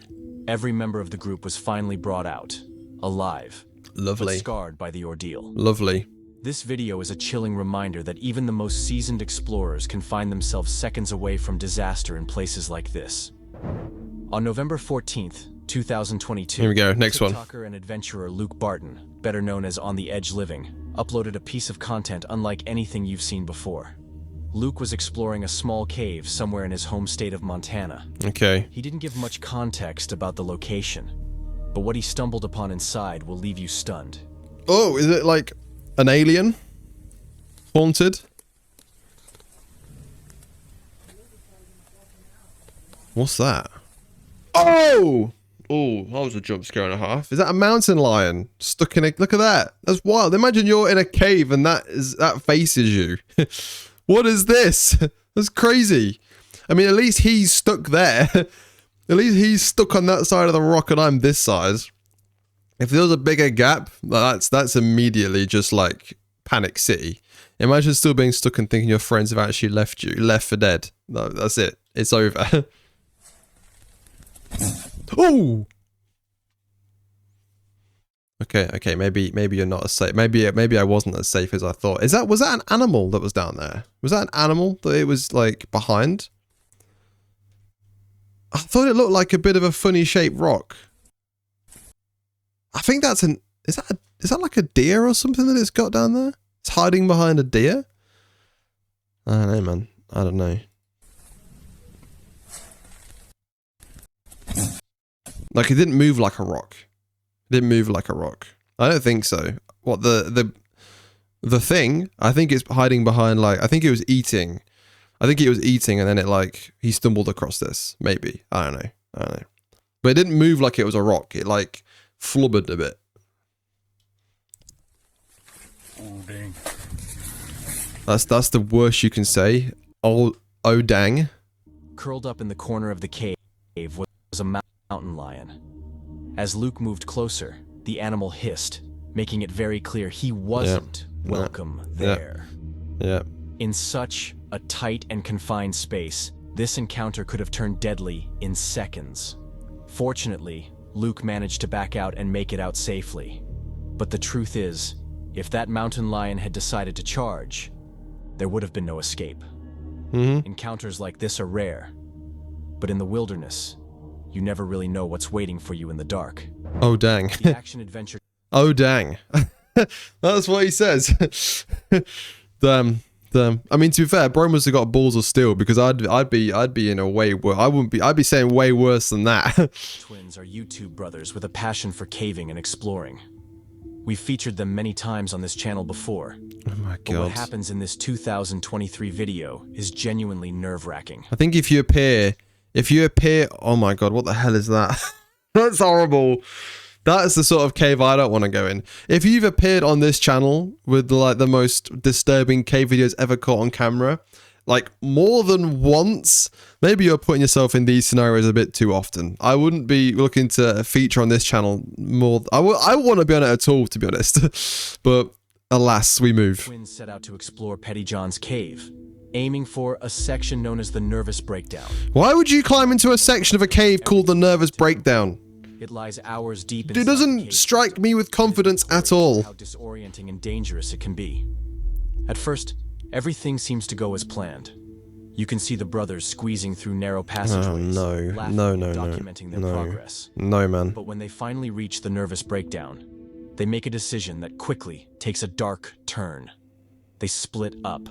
every member of the group was finally brought out, alive, Lovely. but scarred by the ordeal. Lovely. This video is a chilling reminder that even the most seasoned explorers can find themselves seconds away from disaster in places like this. On November 14th, 2022, Here we go, next one. TikToker and adventurer Luke Barton, better known as On the Edge Living, uploaded a piece of content unlike anything you've seen before. Luke was exploring a small cave somewhere in his home state of Montana. Okay. He didn't give much context about the location, but what he stumbled upon inside will leave you stunned. Oh, is it like an alien? Haunted? What's that? Oh! Oh, that was a jump scare and a half. Is that a mountain lion stuck in a... Look at that. That's wild. Imagine you're in a cave and that faces you. What is this? That's crazy. I mean, at least he's stuck there. At least he's stuck on that side of the rock and I'm this side. If there was a bigger gap, that's immediately just like Panic City. Imagine still being stuck and thinking your friends have actually left you, left for dead. No, that's it. It's over. Oh. Okay. Maybe you're not as safe. Maybe I wasn't as safe as I thought. Was that an animal that was down there? Was that an animal that it was like behind? I thought it looked like a bit of a funny shaped rock. I think that's is that like a deer or something that it's got down there? It's hiding behind a deer? I don't know, man. I don't know. Like, it didn't move like a rock. It didn't move like a rock. I don't think so. What, the thing, I think it's hiding behind, like, I think it was eating. I think it was eating and then it, like, he stumbled across this. Maybe. I don't know. But it didn't move like it was a rock. It, like, flubbered a bit. Oh, dang. That's the worst you can say. Oh dang. Curled up in the corner of the cave was a mountain lion. As Luke moved closer, the animal hissed, making it very clear he wasn't welcome there. Yeah. In such a tight and confined space, this encounter could have turned deadly in seconds. Fortunately, Luke managed to back out and make it out safely. But the truth is, if that mountain lion had decided to charge, there would have been no escape. Encounters like this are rare, but in the wilderness, you never really know what's waiting for you in the dark. Oh dang. The action adventure. Oh dang. That's what he says. Damn. I mean, to be fair, bro must have got balls of steel because I'd be in a way where I'd be saying way worse than that. Twins are YouTube brothers with a passion for caving and exploring. We've featured them many times on this channel before. Oh my god. But what happens in this 2023 video is genuinely nerve-wracking. I think if you appear, oh my god, what the hell is that? That's horrible. That's the sort of cave I don't want to go in. If you've appeared on this channel with like the most disturbing cave videos ever caught on camera, like more than once, maybe you're putting yourself in these scenarios a bit too often. I wouldn't be looking to feature on this channel more. I want to be on it at all, to be honest. But alas, we move. Twins set out to explore Petty John's cave, aiming for a section known as the Nervous Breakdown. Why would you climb into a section of a cave called the Nervous Breakdown? It lies hours deep. It doesn't strike me with confidence at all. How disorienting and dangerous it can be. At first, everything seems to go as planned. You can see the brothers squeezing through narrow passageways, documenting their progress. No, man. But when they finally reach the Nervous Breakdown, they make a decision that quickly takes a dark turn. They split up.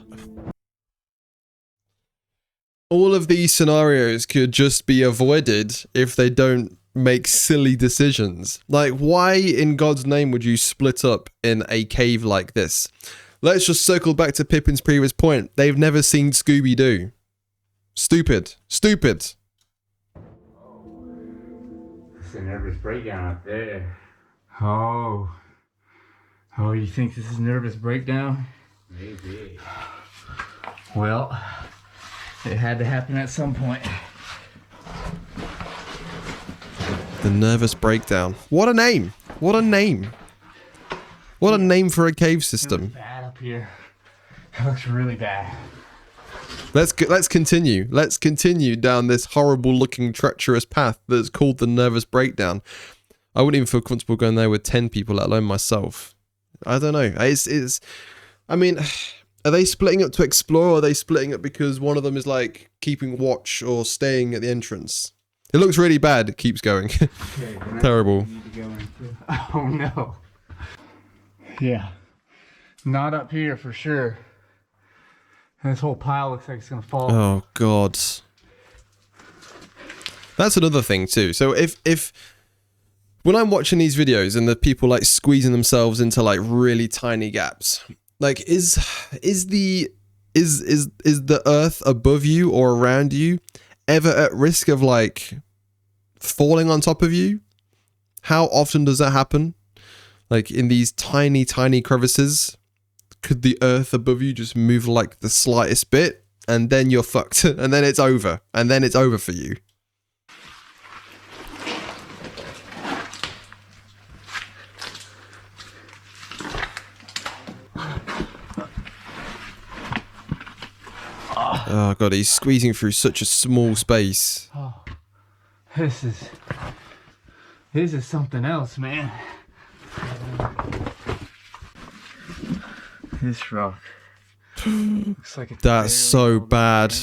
All of these scenarios could just be avoided if they don't make silly decisions. Like, why in God's name would you split up in a cave like this? Let's just circle back to Pippin's previous point. They've never seen Scooby-Doo. Stupid. Stupid. It's a nervous breakdown up there. Oh, you think this is nervous breakdown? Maybe. Well, it had to happen at some point. The Nervous Breakdown. What a name. What a name. What a name for a cave system. It looks bad up here. It looks really bad. Let's continue. Let's continue down this horrible looking treacherous path that's called the Nervous Breakdown. I wouldn't even feel comfortable going there with 10 people, let alone myself. I don't know. I mean, are they splitting up to explore, or are they splitting up because one of them is like keeping watch or staying at the entrance? It looks really bad. It keeps going. Okay, Terrible. Oh no. Yeah. Not up here for sure. And this whole pile looks like it's gonna fall. Oh god. That's another thing too. So if when I'm watching these videos and the people like squeezing themselves into like really tiny gaps, Like, is the earth above you or around you ever at risk of like falling on top of you? How often does that happen? Like in these tiny crevices, could the earth above you just move like the slightest bit and then you're fucked and then it's over and then it's over for you? Oh god, he's squeezing through such a small space. Oh, this is something else, man. This rock looks like it's That's so bad.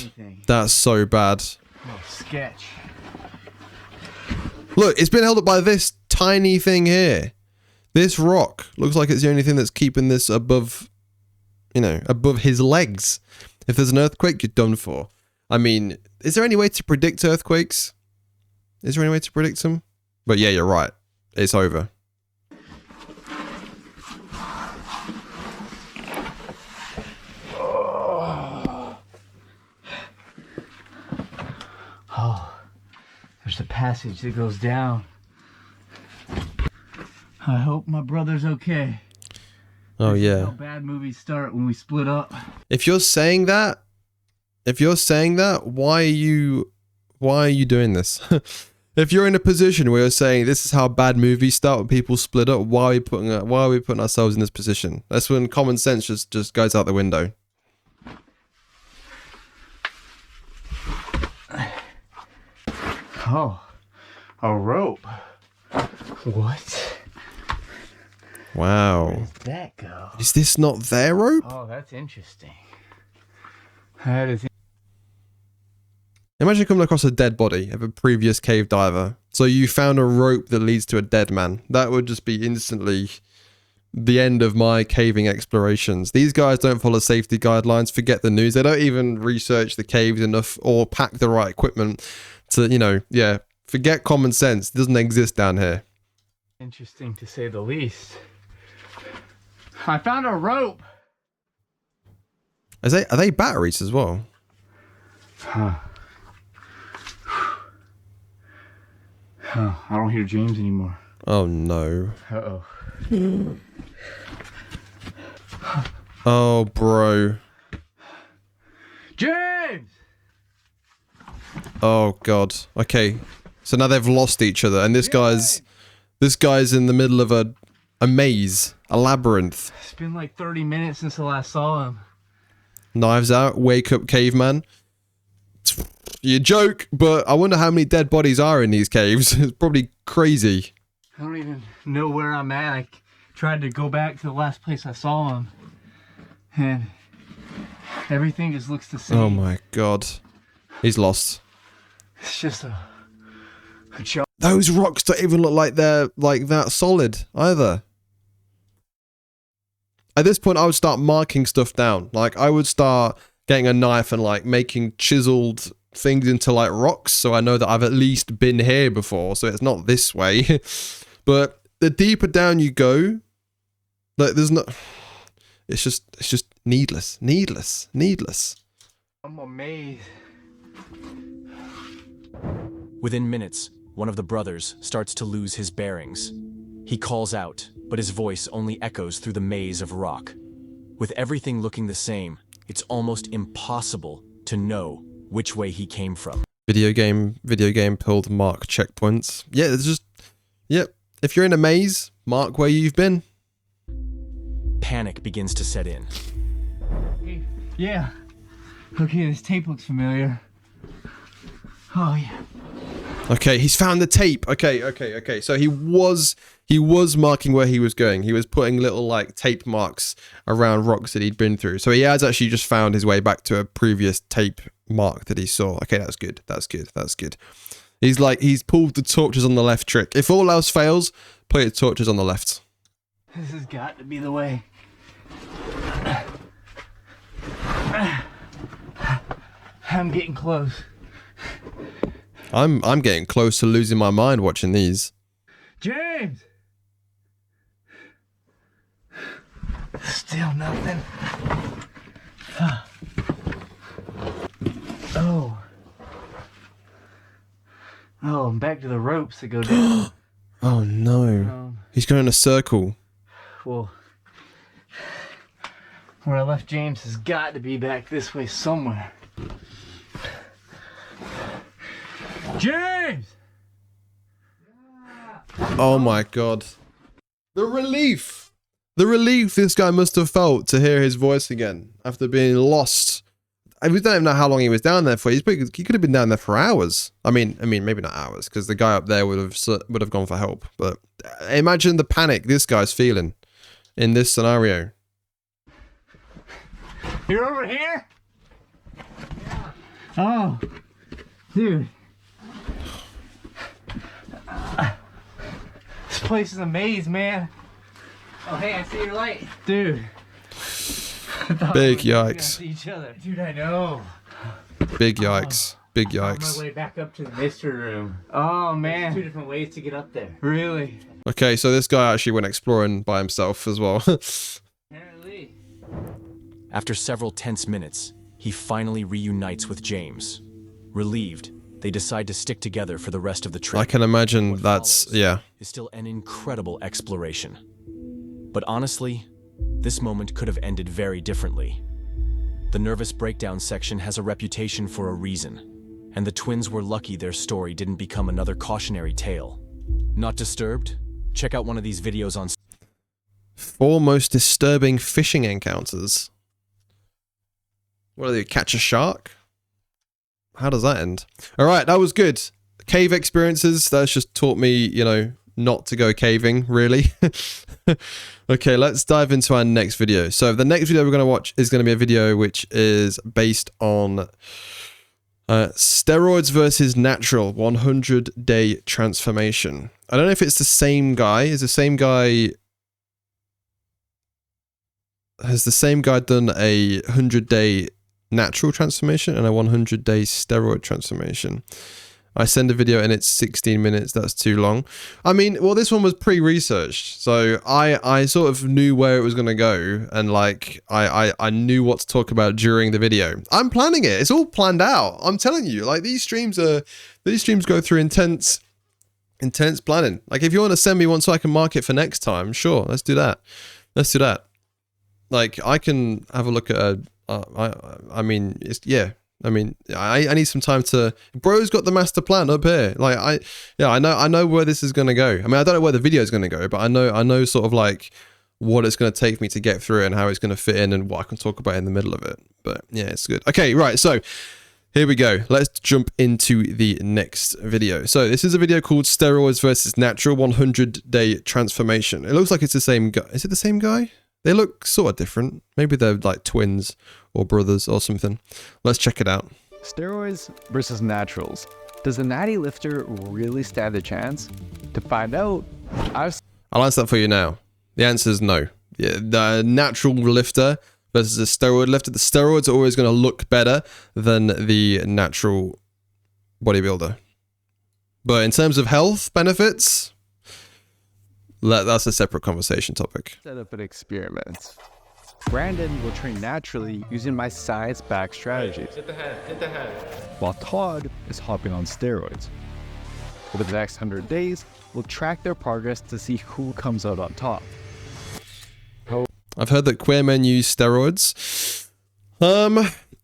That's so bad. Oh, sketch. Look, it's been held up by this tiny thing here. This rock looks like it's the only thing that's keeping this above, you know, above his legs. If there's an earthquake, you're done for. I mean, is there any way to predict earthquakes? Is there any way to predict them? But yeah, you're right. It's over. Oh, there's a passage that goes down. I hope my brother's okay. Oh This is yeah. how bad movies start when we split up. If you're saying that, why are you doing this? If you're in a position where you're saying this is how bad movies start when people split up, why are we putting ourselves in this position? That's when common sense just goes out the window. Oh, a rope. What? Wow. Where does that go? Is this not their rope? Oh, that's interesting. That is. Imagine coming across a dead body of a previous cave diver. So you found a rope that leads to a dead man. That would just be instantly the end of my caving explorations. These guys don't follow safety guidelines. Forget the news. They don't even research the caves enough or pack the right equipment to, you know, yeah. Forget common sense. It doesn't exist down here. Interesting to say the least. I found a rope. Are they batteries as well? Huh. Oh, I don't hear James anymore. Oh no. Uh-oh. Oh bro. James! Oh god. Okay. So now they've lost each other and this guy's in the middle of a maze, a labyrinth. It's been like 30 minutes since I last saw him. Knives out, wake up caveman. You joke, but I wonder how many dead bodies are in these caves. It's probably crazy. I don't even know where I'm at. I tried to go back to the last place I saw him. And everything just looks the same. Oh my god. He's lost. It's just a joke. Those rocks don't even look like they're like that solid either. At this point, I would start marking stuff down. Like I would start getting a knife and like making chiseled things into like rocks so I know that I've at least been here before, so it's not this way. But the deeper down you go, like there's no, it's just needless. I'm amazed. Within minutes, one of the brothers starts to lose his bearings. He calls out, but his voice only echoes through the maze of rock. With everything looking the same, it's almost impossible to know which way he came from. Video game pulled mark checkpoints. Yeah, it's just, yep. If you're in a maze, mark where you've been. Panic begins to set in. Hey, yeah. Okay, this tape looks familiar. Oh yeah. Okay, he's found the tape. Okay. So he was marking where he was going. He was putting little like tape marks around rocks that he'd been through. So he has actually just found his way back to a previous tape mark that he saw. Okay, that's good. He's pulled the torches on the left trick. If all else fails, put your torches on the left. This has got to be the way. I'm getting close. I'm getting close to losing my mind watching these. James! Still nothing. Oh. Oh, I'm back to the ropes that go down. Oh no. He's going in a circle. Well, where I left James has got to be back this way somewhere. James! Oh my god. The relief! The relief this guy must have felt to hear his voice again after being lost. We don't even know how long he was down there for. He could have been down there for hours. I mean, maybe not hours, because the guy up there would have gone for help. But imagine the panic this guy's feeling in this scenario. You're over here? Yeah. Oh, dude. This place is a maze, man. Oh, hey, I see your light. Dude. Big yikes. See each other. Dude, I know. Big yikes. Big yikes. On my way back up to the mystery room. Oh, man. There's 2 different ways to get up there. Really? Okay, so this guy actually went exploring by himself as well. Apparently. After several tense minutes, he finally reunites with James. Relieved, they decide to stick together for the rest of the trip. I can imagine What that's, follows yeah. is still an incredible exploration. But honestly, this moment could have ended very differently. The nervous breakdown section has a reputation for a reason, and the twins were lucky their story didn't become another cautionary tale. Not disturbed? Check out one of these videos on 4 most disturbing fishing encounters. What do they catch a shark? How does that end? All right, that was good. Cave experiences. That's just taught me, you know, not to go caving, really. Okay, let's dive into our next video. So the next video we're going to watch is going to be a video which is based on steroids versus natural 100-day transformation. I don't know if it's the same guy. Is the same guy... Has the same guy done a 100-day natural transformation and a 100-day steroid transformation? I send a video and it's 16 minutes. That's too long. I mean, well, this one was pre-researched, so I sort of knew where it was going to go, and like I knew what to talk about during the video. I'm planning it. It's all planned out. I'm telling you, like these streams go through intense planning. Like if you want to send me one so I can mark it for next time, sure, let's do that. Let's do that. Like I can have a look at I mean, it's, yeah. I mean, I need some time to... Bro's got the master plan up here. Like, I know where this is going to go. I mean, I don't know where the video is going to go, but I know sort of like what it's going to take me to get through it and how it's going to fit in and what I can talk about in the middle of it. But yeah, it's good. Okay, right. So here we go. Let's jump into the next video. So this is a video called Steroids versus Natural 100-Day Transformation. It looks like it's the same guy. Is it the same guy? They look sort of different. Maybe they're like twins or brothers or something. Let's check it out. Steroids versus naturals. Does the natty lifter really stand a chance? To find out, I'll answer that for you now. The answer is no. Yeah, the natural lifter versus a steroid lifter. The steroids are always going to look better than the natural bodybuilder. But in terms of health benefits, that's a separate conversation topic. set up an experiment. Brandon will train naturally using my science back strategies. Hit the head. While Todd is hopping on steroids. Over the next 100 days, we'll track their progress to see who comes out on top. I've heard that queer men use steroids.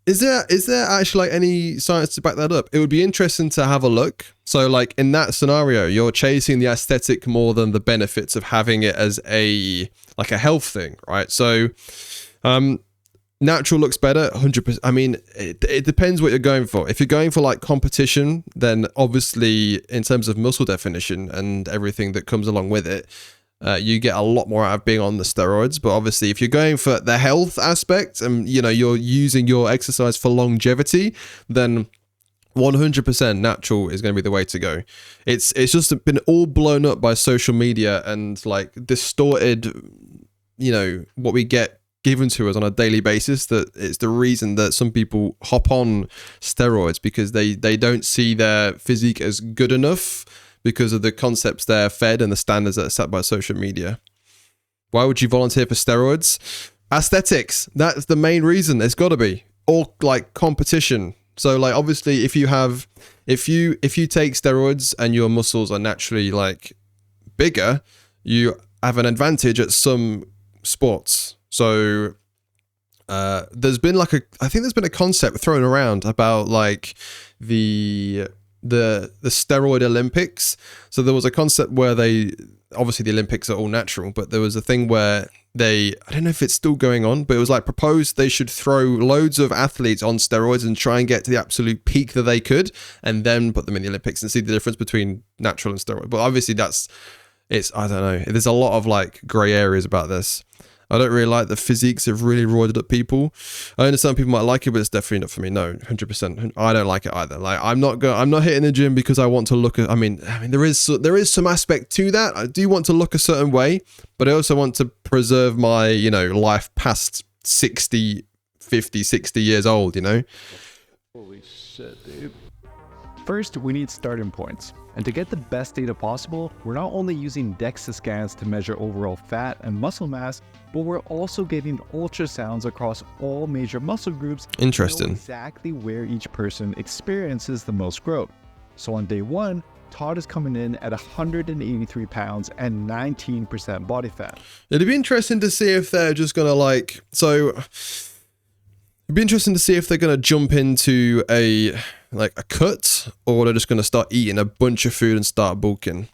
Is there actually like any science to back that up? It would be interesting to have a look. So like in that scenario, you're chasing the aesthetic more than the benefits of having it as a health thing, right? So natural looks better 100%. I mean, it depends what you're going for. If you're going for like competition, then obviously in terms of muscle definition and everything that comes along with it, you get a lot more out of being on the steroids. But obviously if you're going for the health aspect and you know you're using your exercise for longevity, then 100% natural is going to be the way to go. It's just been all blown up by social media and like distorted, you know, what we get given to us on a daily basis. That it's the reason that some people hop on steroids, because they don't see their physique as good enough because of the concepts they're fed and the standards that are set by social media. Why would you volunteer for steroids? Aesthetics. That's the main reason. It's got to be. Or like competition. So like obviously if you take steroids and your muscles are naturally like bigger, you have an advantage at some sports. So there's been like I think there's been a concept thrown around about like the steroid Olympics. So there was a concept where obviously the Olympics are all natural, but there was a thing where I don't know if it's still going on, but it was like proposed they should throw loads of athletes on steroids and try and get to the absolute peak that they could, and then put them in the Olympics and see the difference between natural and steroid. But obviously I don't know. There's a lot of like gray areas about this. I don't really like the physiques of really roided up people. I understand people might like it, but it's definitely not for me. No, 100%. I don't like it either. Like I'm not hitting the gym because I want to look at. I mean, there is some aspect to that. I do want to look a certain way, but I also want to preserve my life past 60, 50, 60 years old. Holy shit, dude. First, we need starting points. And to get the best data possible, we're not only using DEXA scans to measure overall fat and muscle mass, but we're also getting ultrasounds across all major muscle groups. Interesting. To know exactly where each person experiences the most growth. So on day 1, Todd is coming in at 183 pounds and 19% body fat. It'd be interesting to see if they're just gonna it'd be interesting to see if they're gonna jump into a cut, or they're just gonna start eating a bunch of food and start bulking.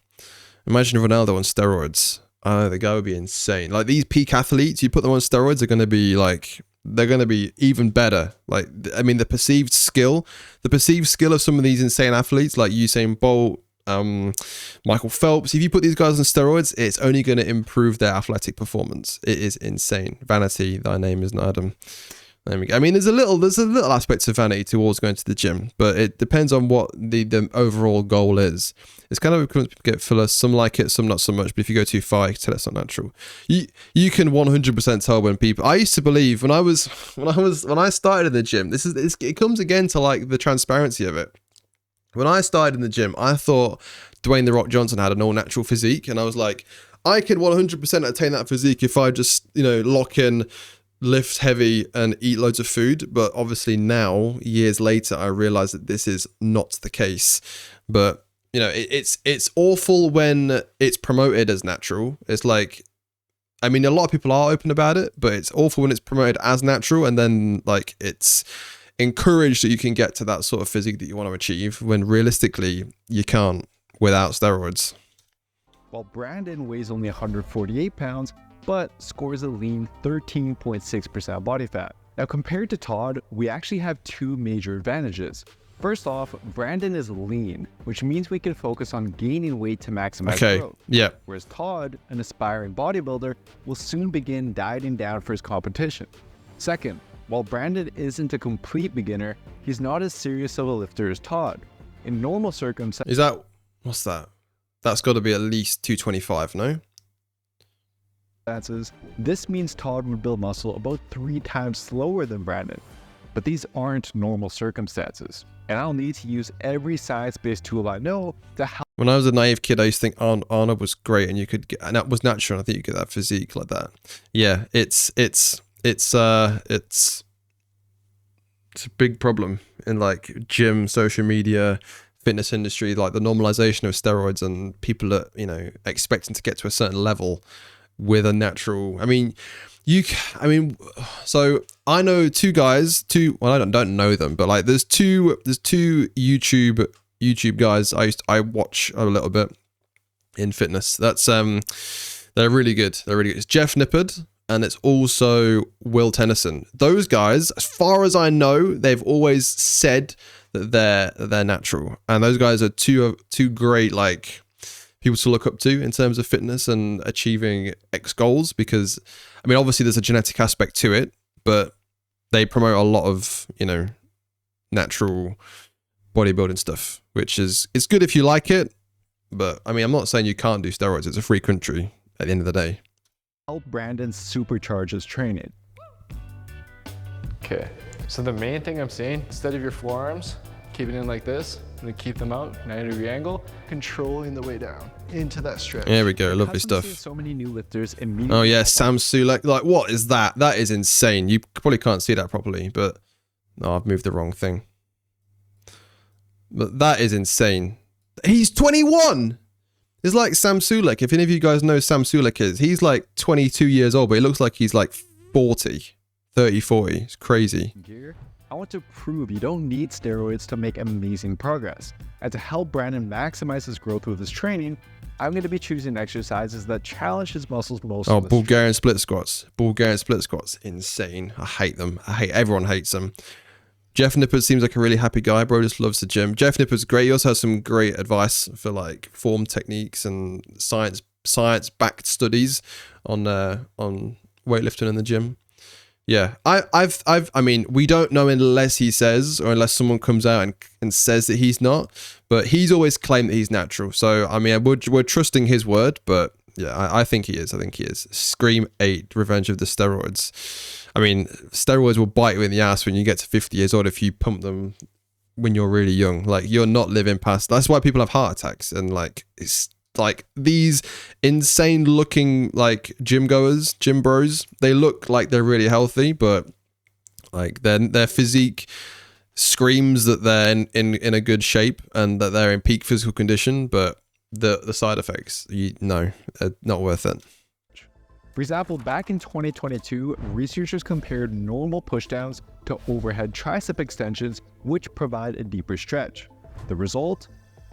Imagine Ronaldo on steroids. The guy would be insane. Like these peak athletes, you put them on steroids, they're gonna be even better. Like, I mean, the perceived skill of some of these insane athletes like Usain Bolt, Michael Phelps, if you put these guys on steroids, it's only going to improve their athletic performance. It is insane. Vanity, thy name is not Adam. There we go. I mean, there's a little aspect of vanity towards going to the gym, but it depends on what the overall goal is. It's kind of people get fillers. Some like it, some not so much. But if you go too far, you can tell it's not natural. You can 100% tell when people. I used to believe when I started in the gym. It comes again to like the transparency of it. When I started in the gym, I thought Dwayne "The Rock" Johnson had an all natural physique, and I was like, I can 100% attain that physique if I just lock in, lift heavy and eat loads of food. But obviously now, years later, I realize that this is not the case. But it's awful when it's promoted as natural. It's like, I mean, a lot of people are open about it, but it's awful when it's promoted as natural, and then like it's encouraged that you can get to that sort of physique that you want to achieve, when realistically you can't without steroids. While Brandon weighs only 148 pounds, but scores a lean 13.6% body fat. Now, compared to Todd, we actually have two major advantages. First off, Brandon is lean, which means we can focus on gaining weight to maximize growth. Yeah. Whereas Todd, an aspiring bodybuilder, will soon begin dieting down for his competition. Second, while Brandon isn't a complete beginner, he's not as serious of a lifter as Todd. In normal circumstances... What's that? That's got to be at least 225, no? This means Todd would build muscle about 3 times slower than Brandon. But these aren't normal circumstances, and I'll need to use every science-based tool I know to help. When I was a naive kid, I used to think Arnold was great, and and that was natural. I think you could have physique like that. Yeah, it's a big problem in like gym, social media, fitness industry, like the normalization of steroids and people that expecting to get to a certain level with a natural. So I know two guys. Well, I don't know them, but like there's two YouTube guys I watch a little bit in fitness. That's they're really good. It's Jeff Nippard, and it's also Will Tennyson. Those guys, as far as I know, they've always said that they're natural, and those guys are two great like people to look up to in terms of fitness and achieving X goals, because I mean obviously there's a genetic aspect to it, but they promote a lot of natural bodybuilding stuff, which is it's good if you like it. But I mean, I'm not saying you can't do steroids. It's a free country at the end of the day. Help Brandon supercharge his training. Okay, so the main thing I'm saying, instead of your forearms, keep it in like this, and then keep them out, 90-degree angle, controlling the way down into that stretch. There we go, lovely stuff. So many new lifters immediately. Oh yeah, Sam Sulek. Like, what is that? That is insane. You probably can't see that properly, but no, I've moved the wrong thing. But that is insane. He's 21. It's like Sam Sulek. If any of you guys know who Sam Sulek is, he's like 22 years old, but he looks like he's like 40, 30, 40. It's crazy. Gear. I want to prove you don't need steroids to make amazing progress. And to help Brandon maximize his growth with his training, I'm going to be choosing exercises that challenge his muscles most. Oh, Bulgarian split squats. Bulgarian split squats. Insane. I hate them. Everyone hates them. Jeff Nippers seems like a really happy guy. Bro just loves the gym. Jeff Nippers is great. He also has some great advice for like form techniques and science-backed studies on weightlifting in the gym. Yeah, I mean, we don't know unless he says, or unless someone comes out and says that he's not, but he's always claimed that he's natural. So, I mean, we're trusting his word, but yeah, I think he is. I think he is. Scream 8, Revenge of the Steroids. I mean, steroids will bite you in the ass when you get to 50 years old if you pump them when you're really young. Like, you're not living past. That's why people have heart attacks. And like, it's like these insane looking like gym goers, gym bros, they look like they're really healthy, but like their physique screams that they're in a good shape and that they're in peak physical condition, but the side effects, no, not worth it. For example, back in 2022, researchers compared normal pushdowns to overhead tricep extensions, which provide a deeper stretch. The result?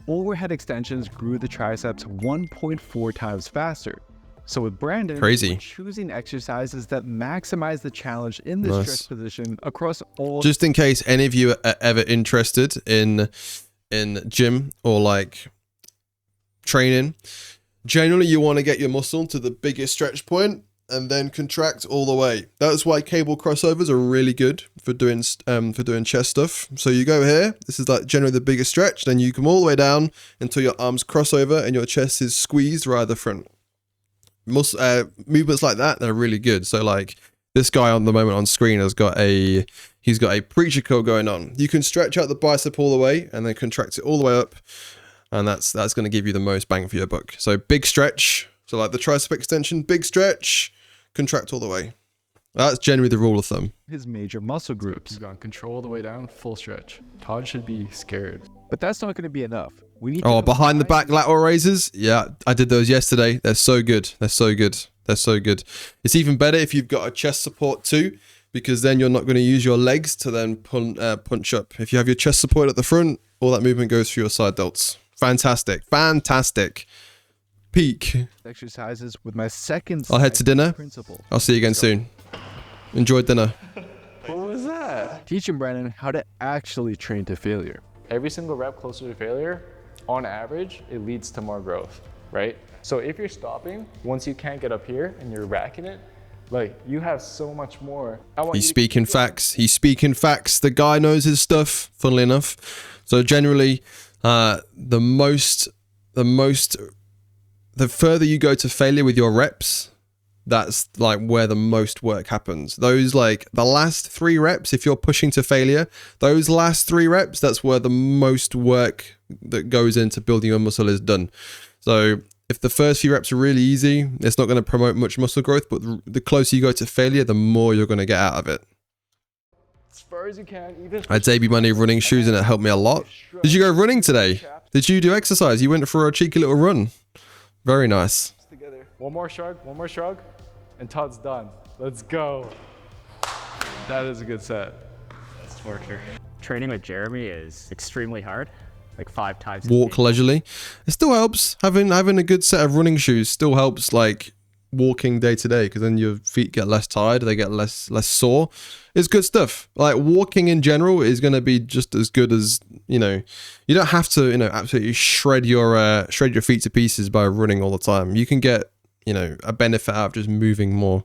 Overhead extensions grew the triceps 1.4 times faster. So with Brandon, we're choosing exercises that maximize the challenge in this stretch position across all. Just in case any of you are ever interested in gym or like training, generally you want to get your muscle to the biggest stretch point and then contract all the way. That's why cable crossovers are really good for doing chest stuff. So you go here, this is like generally the biggest stretch, then you come all the way down until your arms cross over and your chest is squeezed right at the front. Movements like that, they're really good. So like this guy on the moment on screen he's got a preacher curl going on. You can stretch out the bicep all the way and then contract it all the way up, and that's going to give you the most bang for your buck. So big stretch, so like the tricep extension, big stretch, contract all the way. That's generally the rule of thumb. His major muscle groups. He's gone control the way down, full stretch. Todd should be scared. But that's not going to be enough. We need behind the back lateral raises. Yeah, I did those yesterday. They're so good. They're so good. They're so good. It's even better if you've got a chest support too, because then you're not going to use your legs to then punch up. If you have your chest support at the front, all that movement goes through your side delts. Fantastic. Fantastic. Peak. Exercises with my second. I'll head to dinner. Principle. I'll see you again soon. Enjoy dinner. What was that? Teaching Brandon how to actually train to failure. Every single rep closer to failure, on average, it leads to more growth, right? So if you're stopping, once you can't get up here and you're racking it, like you have so much more. He's speaking facts. He's speaking facts. The guy knows his stuff, funnily enough. So generally, the further you go to failure with your reps, that's like where the most work happens. Those like the last 3 reps, if you're pushing to failure, those last 3 reps, that's where the most work that goes into building your muscle is done. So if the first few reps are really easy, it's not going to promote much muscle growth, but the closer you go to failure, the more you're going to get out of it. As far as you can, even I debuted my new running shoes and it helped me a lot. Did you go running today? Did you do exercise? You went for a cheeky little run. Very nice. Together. One more shrug, and Todd's done. Let's go. That is a good set. That's torture. Training with Jeremy is extremely hard, like 5 times. Walk leisurely. It still helps. Having a good set of running shoes still helps, like walking day to day, because then your feet get less tired, they get less sore. It's good stuff. Like walking in general is going to be just as good as, you don't have to, absolutely shred your feet to pieces by running all the time. You can get, a benefit out of just moving more.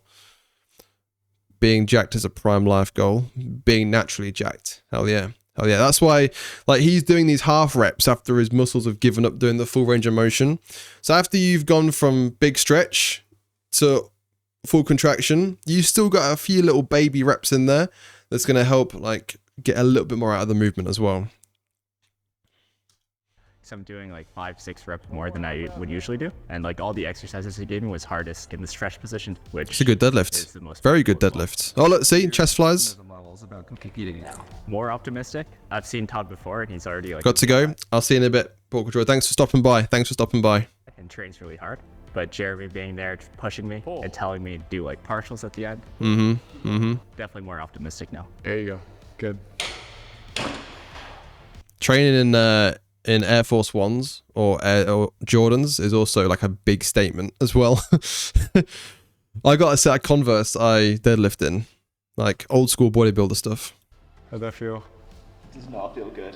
Being jacked is a prime life goal. Being naturally jacked. Hell yeah. That's why, like, he's doing these half reps after his muscles have given up doing the full range of motion. So after you've gone from big stretch to full contraction, you still got a few little baby reps in there that's going to help, like, get a little bit more out of the movement as well. So I'm doing like 5-6 reps more than I would usually do. And like all the exercises he gave me was hardest in the stretch position, which It's a good deadlift. Very good deadlift. Oh, look, see, chest flies. More optimistic. I've seen Todd before and he's already like... Got to go. I'll see you in a bit. Ball control. Thanks for stopping by. Thanks for stopping by. And trains really hard. But Jeremy being there, pushing me and telling me to do like partials at the end. Definitely more optimistic now. There you go. Good. Training in Air Force Ones or Jordans is also like a big statement as well. I got a set of Converse I deadlift in, like old school bodybuilder stuff. How'd that feel? Does not feel good.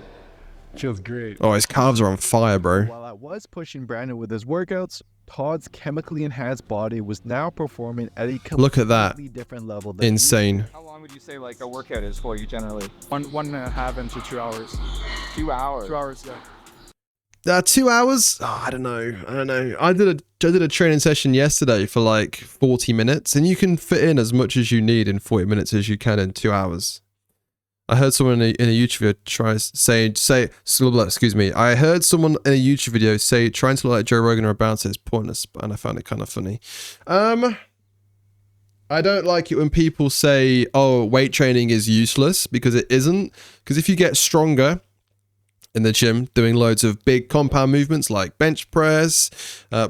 Feels great. Oh, his calves are on fire, bro. While I was pushing Brandon with his workouts, Todd's chemically enhanced body was now performing at a Look at that. completely different level. Than Insane. How long would you say like a workout is for you generally? 1.5 into 2 hours. 2 hours? 2 hours, yeah. 2 hours? Oh, I don't know. I did a training session yesterday for like 40 minutes, and you can fit in as much as you need in 40 minutes as you can in 2 hours. I heard someone in a YouTube video excuse me. I heard someone in a YouTube video say trying to look like Joe Rogan or a bouncer is pointless, and I found it kind of funny. I don't like it when people say, "Oh, weight training is useless," because it isn't. Because if you get stronger in the gym doing loads of big compound movements like bench press,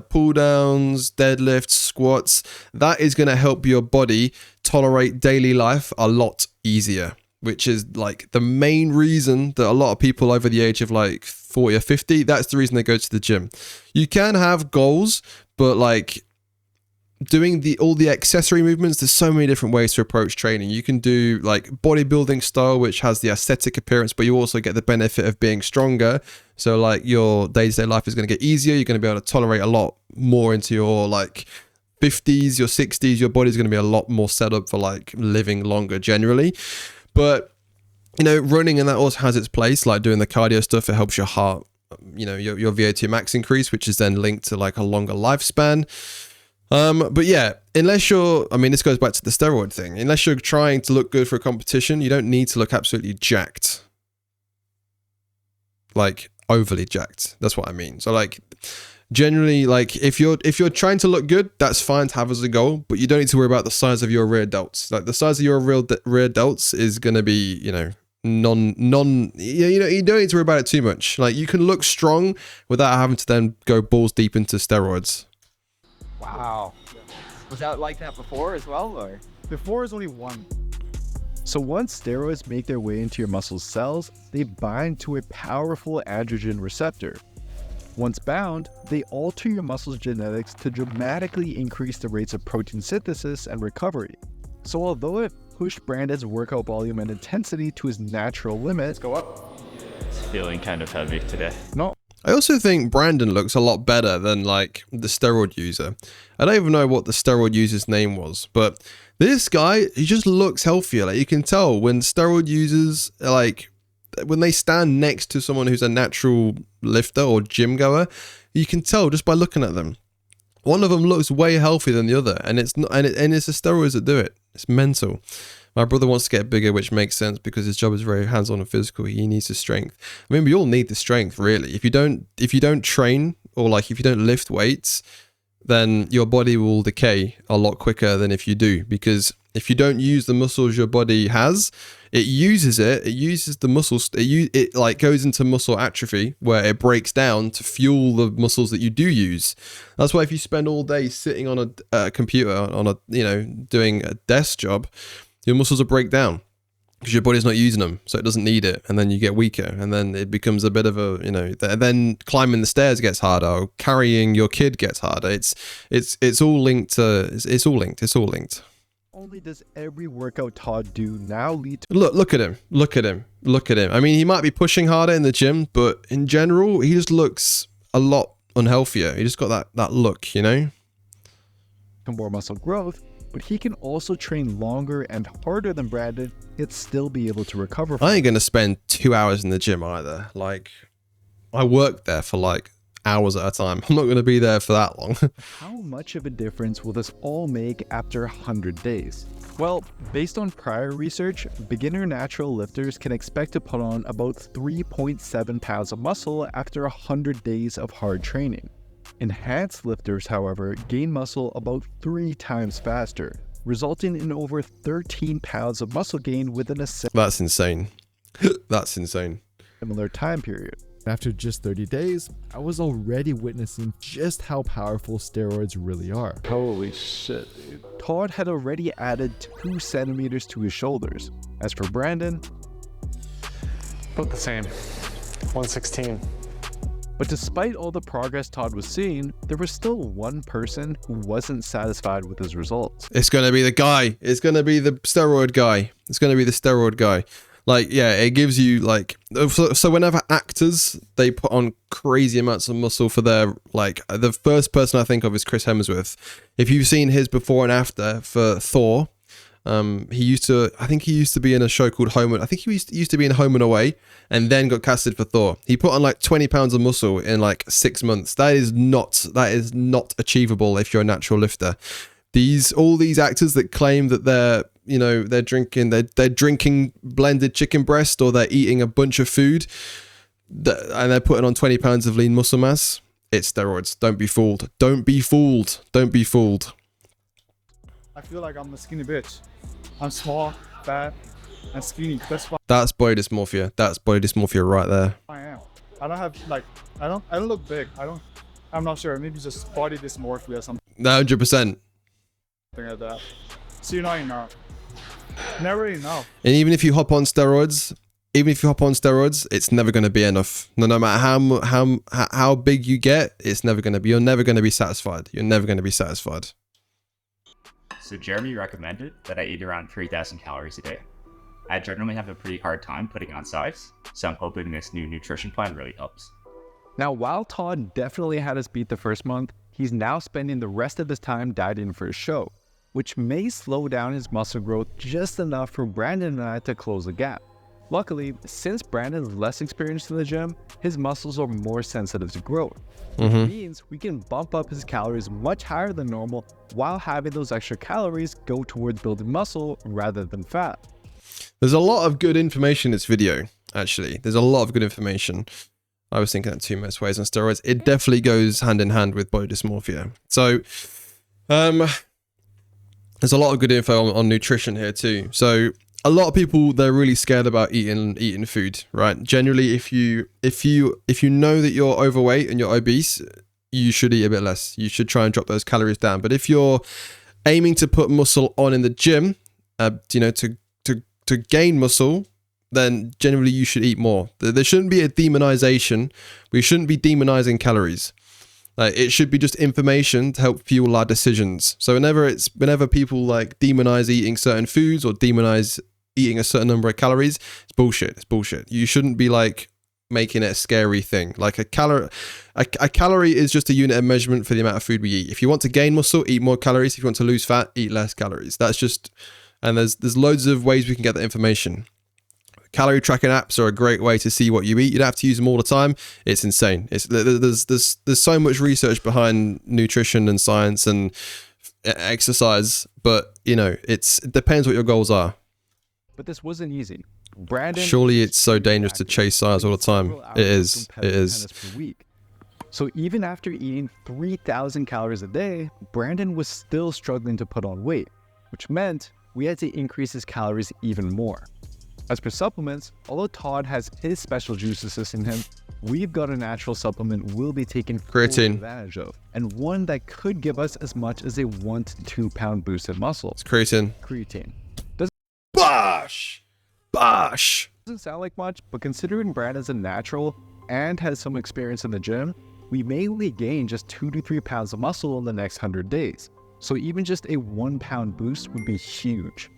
pull downs, deadlifts, squats, that is going to help your body tolerate daily life a lot easier, which is like the main reason that a lot of people over the age of like 40 or 50, that's the reason they go to the gym. You can have goals, but like doing all the accessory movements, there's so many different ways to approach training. You can do like bodybuilding style, which has the aesthetic appearance, but you also get the benefit of being stronger. So like your day-to-day life is going to get easier. You're going to be able to tolerate a lot more into your like 50s, your 60s. Your body's going to be a lot more set up for like living longer generally. But, you know, running and that also has its place, like doing the cardio stuff. It helps your heart, you know, your VO2 max increase, which is then linked to like a longer lifespan. But yeah, unless you're, I mean, this goes back to the steroid thing. Unless you're trying to look good for a competition, you don't need to look absolutely jacked. Like overly jacked. That's what I mean. So like generally, like if you're trying to look good, that's fine to have as a goal, but you don't need to worry about the size of your rear delts. Like the size of your rear delts is going to be, you know, you don't need to worry about it too much. Like you can look strong without having to then go balls deep into steroids. Wow. Was that like that before as well, or? Before is only one. So once steroids make their way into your muscle cells, they bind to a powerful androgen receptor. Once bound, they alter your muscle's genetics to dramatically increase the rates of protein synthesis and recovery. So although it pushed Brandon's workout volume and intensity to his natural limit, Let's go up. It's feeling kind of heavy today. No. I also think Brandon looks a lot better than like the steroid user. I don't even know what the steroid user's name was, but this guy, he just looks healthier. Like you can tell when steroid users, like when they stand next to someone who's a natural lifter or gym goer, you can tell just by looking at them. One of them looks way healthier than the other, and it's not, and it's the steroids that do it. It's mental. My brother wants to get bigger, which makes sense because his job is very hands-on and physical. He needs the strength. I mean, we all need the strength, really. If you don't train or like if you don't lift weights, then your body will decay a lot quicker than if you do. Because if you don't use the muscles your body has, it uses the muscles. It like goes into muscle atrophy where it breaks down to fuel the muscles that you do use. That's why if you spend all day sitting on a computer on a doing a desk job, your muscles will break down because your body's not using them, so it doesn't need it, and then you get weaker, and then it becomes a bit of a, then climbing the stairs gets harder, or carrying your kid gets harder. It's all linked to, it's all linked. Only does every workout Todd do now lead to... Look at him. I mean, he might be pushing harder in the gym, but in general, he just looks a lot unhealthier. He just got that look, you know? more muscle growth, but he can also train longer and harder than Brandon, yet still be able to recover from I ain't going to spend 2 hours in the gym either. Like, I work there for like hours at a time. I'm not going to be there for that long. How much of a difference will this all make after 100 days? Well, based on prior research, beginner natural lifters can expect to put on about 3.7 pounds of muscle after 100 days of hard training. Enhanced lifters, however, gain muscle about 3 times faster, resulting in over 13 pounds of muscle gain within a That's insane. That's insane. Similar time period. After just 30 days, I was already witnessing just how powerful steroids really are. Holy shit, dude. Todd had already added 2 centimeters to his shoulders. As for Brandon, about the same, 116. But despite all the progress Todd was seeing, there was still one person who wasn't satisfied with his results. It's going to be the guy. It's going to be the steroid guy. It's going to be the steroid guy. Like, yeah, it gives you like, so whenever actors, they put on crazy amounts of muscle for their, like, the first person I think of is Chris Hemsworth. If you've seen his before and after for Thor, I think he used to be in a show called Home, I think he used to be in Home and Away and then got casted for Thor. He put on like 20 pounds of muscle in like 6 months. That is not achievable if you're a natural lifter. All these actors that claim that they're drinking blended chicken breast or they're eating a bunch of food and they're putting on 20 pounds of lean muscle mass, it's steroids. Don't be fooled. Don't be fooled. Don't be fooled. I feel like I'm a skinny bitch. I'm small, fat, and skinny. That's why That's body dysmorphia. That's body dysmorphia right there. I am. I don't have like I don't look big. I'm not sure. Maybe just body dysmorphia or something 100%. like that. So you know enough. Never enough. And even if you hop on steroids, it's never going to be enough. No matter how big you get, you're never going to be satisfied. You're never going to be satisfied. So Jeremy recommended that I eat around 3,000 calories a day. I generally have a pretty hard time putting on size, so I'm hoping this new nutrition plan really helps. Now, while Todd definitely had us beat the first month, he's now spending the rest of his time dieting for his show, which may slow down his muscle growth just enough for Brandon and I to close the gap. Luckily, since Brandon's less experienced in the gym, his muscles are more sensitive to growth, which means we can bump up his calories much higher than normal while having those extra calories go towards building muscle rather than fat. There's a lot of good information in this video, actually. There's a lot of good information. I was thinking that 2 most ways on steroids. It definitely goes hand in hand with body dysmorphia. So, there's a lot of good info on nutrition here too. So, a lot of people, they're really scared about eating food, right? Generally, if you know that you're overweight and you're obese, you should eat a bit less. You should try and drop those calories down. But if you're aiming to put muscle on in the gym, to gain muscle, then generally you should eat more. There shouldn't be a demonization. We shouldn't be demonizing calories. It should be just information to help fuel our decisions. So whenever people like demonize eating certain foods or demonize eating a certain number of calories, it's bullshit. It's bullshit. You shouldn't be like making it a scary thing. Like a calorie is just a unit of measurement for the amount of food we eat. If you want to gain muscle, eat more calories. If you want to lose fat, eat less calories. That's just, and there's loads of ways we can get that information. Calorie tracking apps are a great way to see what you eat. You don't have to use them all the time. It's insane. There's so much research behind nutrition and science and exercise, but it depends what your goals are. But this wasn't easy. Brandon, surely it's so dangerous to chase size all the time. It is. It is. Per week. So even after eating 3,000 calories a day, Brandon was still struggling to put on weight, which meant we had to increase his calories even more. As per supplements, although Todd has his special juice assisting him, we've got a natural supplement we'll be taking full advantage of, and one that could give us as much as a 1 to 2 pound boost in muscle. It's creatine. Creatine. Bosh! Doesn't sound like much, but considering Brandon's a natural and has some experience in the gym, we may only gain just 2 to 3 pounds of muscle in the next 100 days. So even just a 1 pound boost would be huge.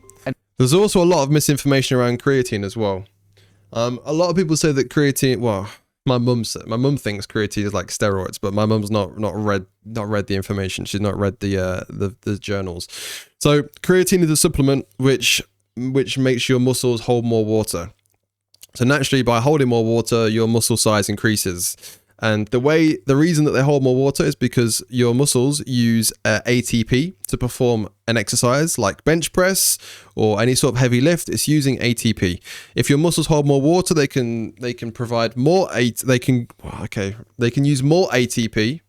There's also a lot of misinformation around creatine as well. A lot of people say that creatine, well, my mum thinks creatine is like steroids, but my mum's not read the information. She's not read the journals. So creatine is a supplement which makes your muscles hold more water. So naturally, by holding more water, your muscle size increases. And the reason that they hold more water is because your muscles use ATP to perform an exercise like bench press or any sort of heavy lift. It's using ATP. If your muscles hold more water, they can provide more they can use more ATP.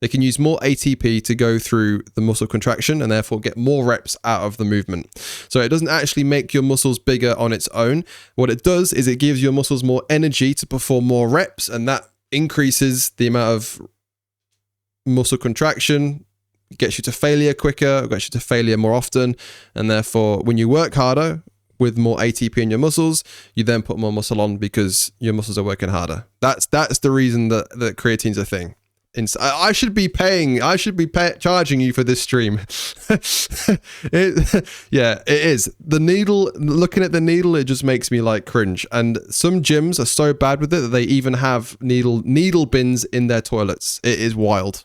They can use more ATP to go through the muscle contraction and therefore get more reps out of the movement. So it doesn't actually make your muscles bigger on its own. What it does is it gives your muscles more energy to perform more reps, and that increases the amount of muscle contraction, gets you to failure quicker, gets you to failure more often, and therefore when you work harder with more ATP in your muscles, you then put more muscle on because your muscles are working harder. That's the reason that creatine's a thing. I should be charging you for this stream. Yeah, it is. The needle, looking at the needle, it just makes me like cringe. And some gyms are so bad with it that they even have needle bins in their toilets. It is wild.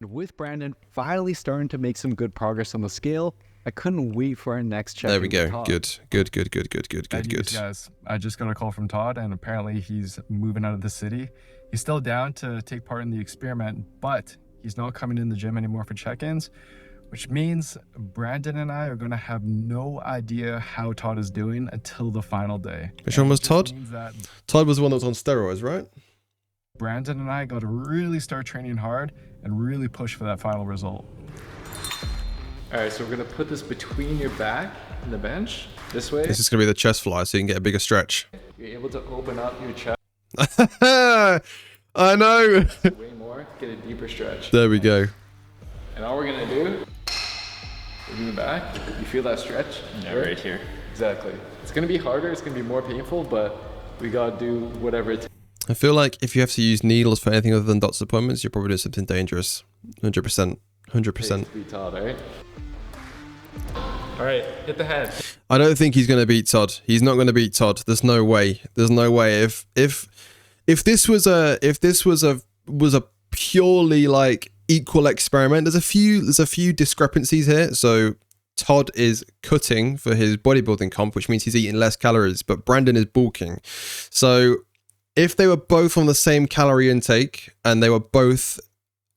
With Brandon finally starting to make some good progress on the scale, I couldn't wait for our next check. There we go. Good. Guys, I just got a call from Todd, and apparently he's moving out of the city. He's still down to take part in the experiment, but he's not coming in the gym anymore for check-ins, which means Brandon and I are going to have no idea how Todd is doing until the final day. Which one was Todd? Todd was the one that was on steroids, right? Brandon and I got to really start training hard and really push for that final result. All right, so we're going to put this between your back and the bench this way. This is going to be the chest fly, so you can get a bigger stretch. You're able to open up your chest. I know. Way more, get a deeper stretch. There we go. And all we're gonna do, in the back, you feel that stretch? Yeah, right here. Exactly. It's gonna be harder, it's gonna be more painful, but we gotta do whatever it takes. I feel like if you have to use needles for anything other than doctor's appointments, you're probably doing something dangerous. 100%. 100%. Beat Todd, alright? Alright, hit the head. I don't think he's going to beat Todd. He's not going to beat Todd. There's no way. There's no way. If this was a purely like equal experiment, there's a few discrepancies here. So Todd is cutting for his bodybuilding comp, which means he's eating less calories, but Brandon is bulking. So if they were both on the same calorie intake and they were both,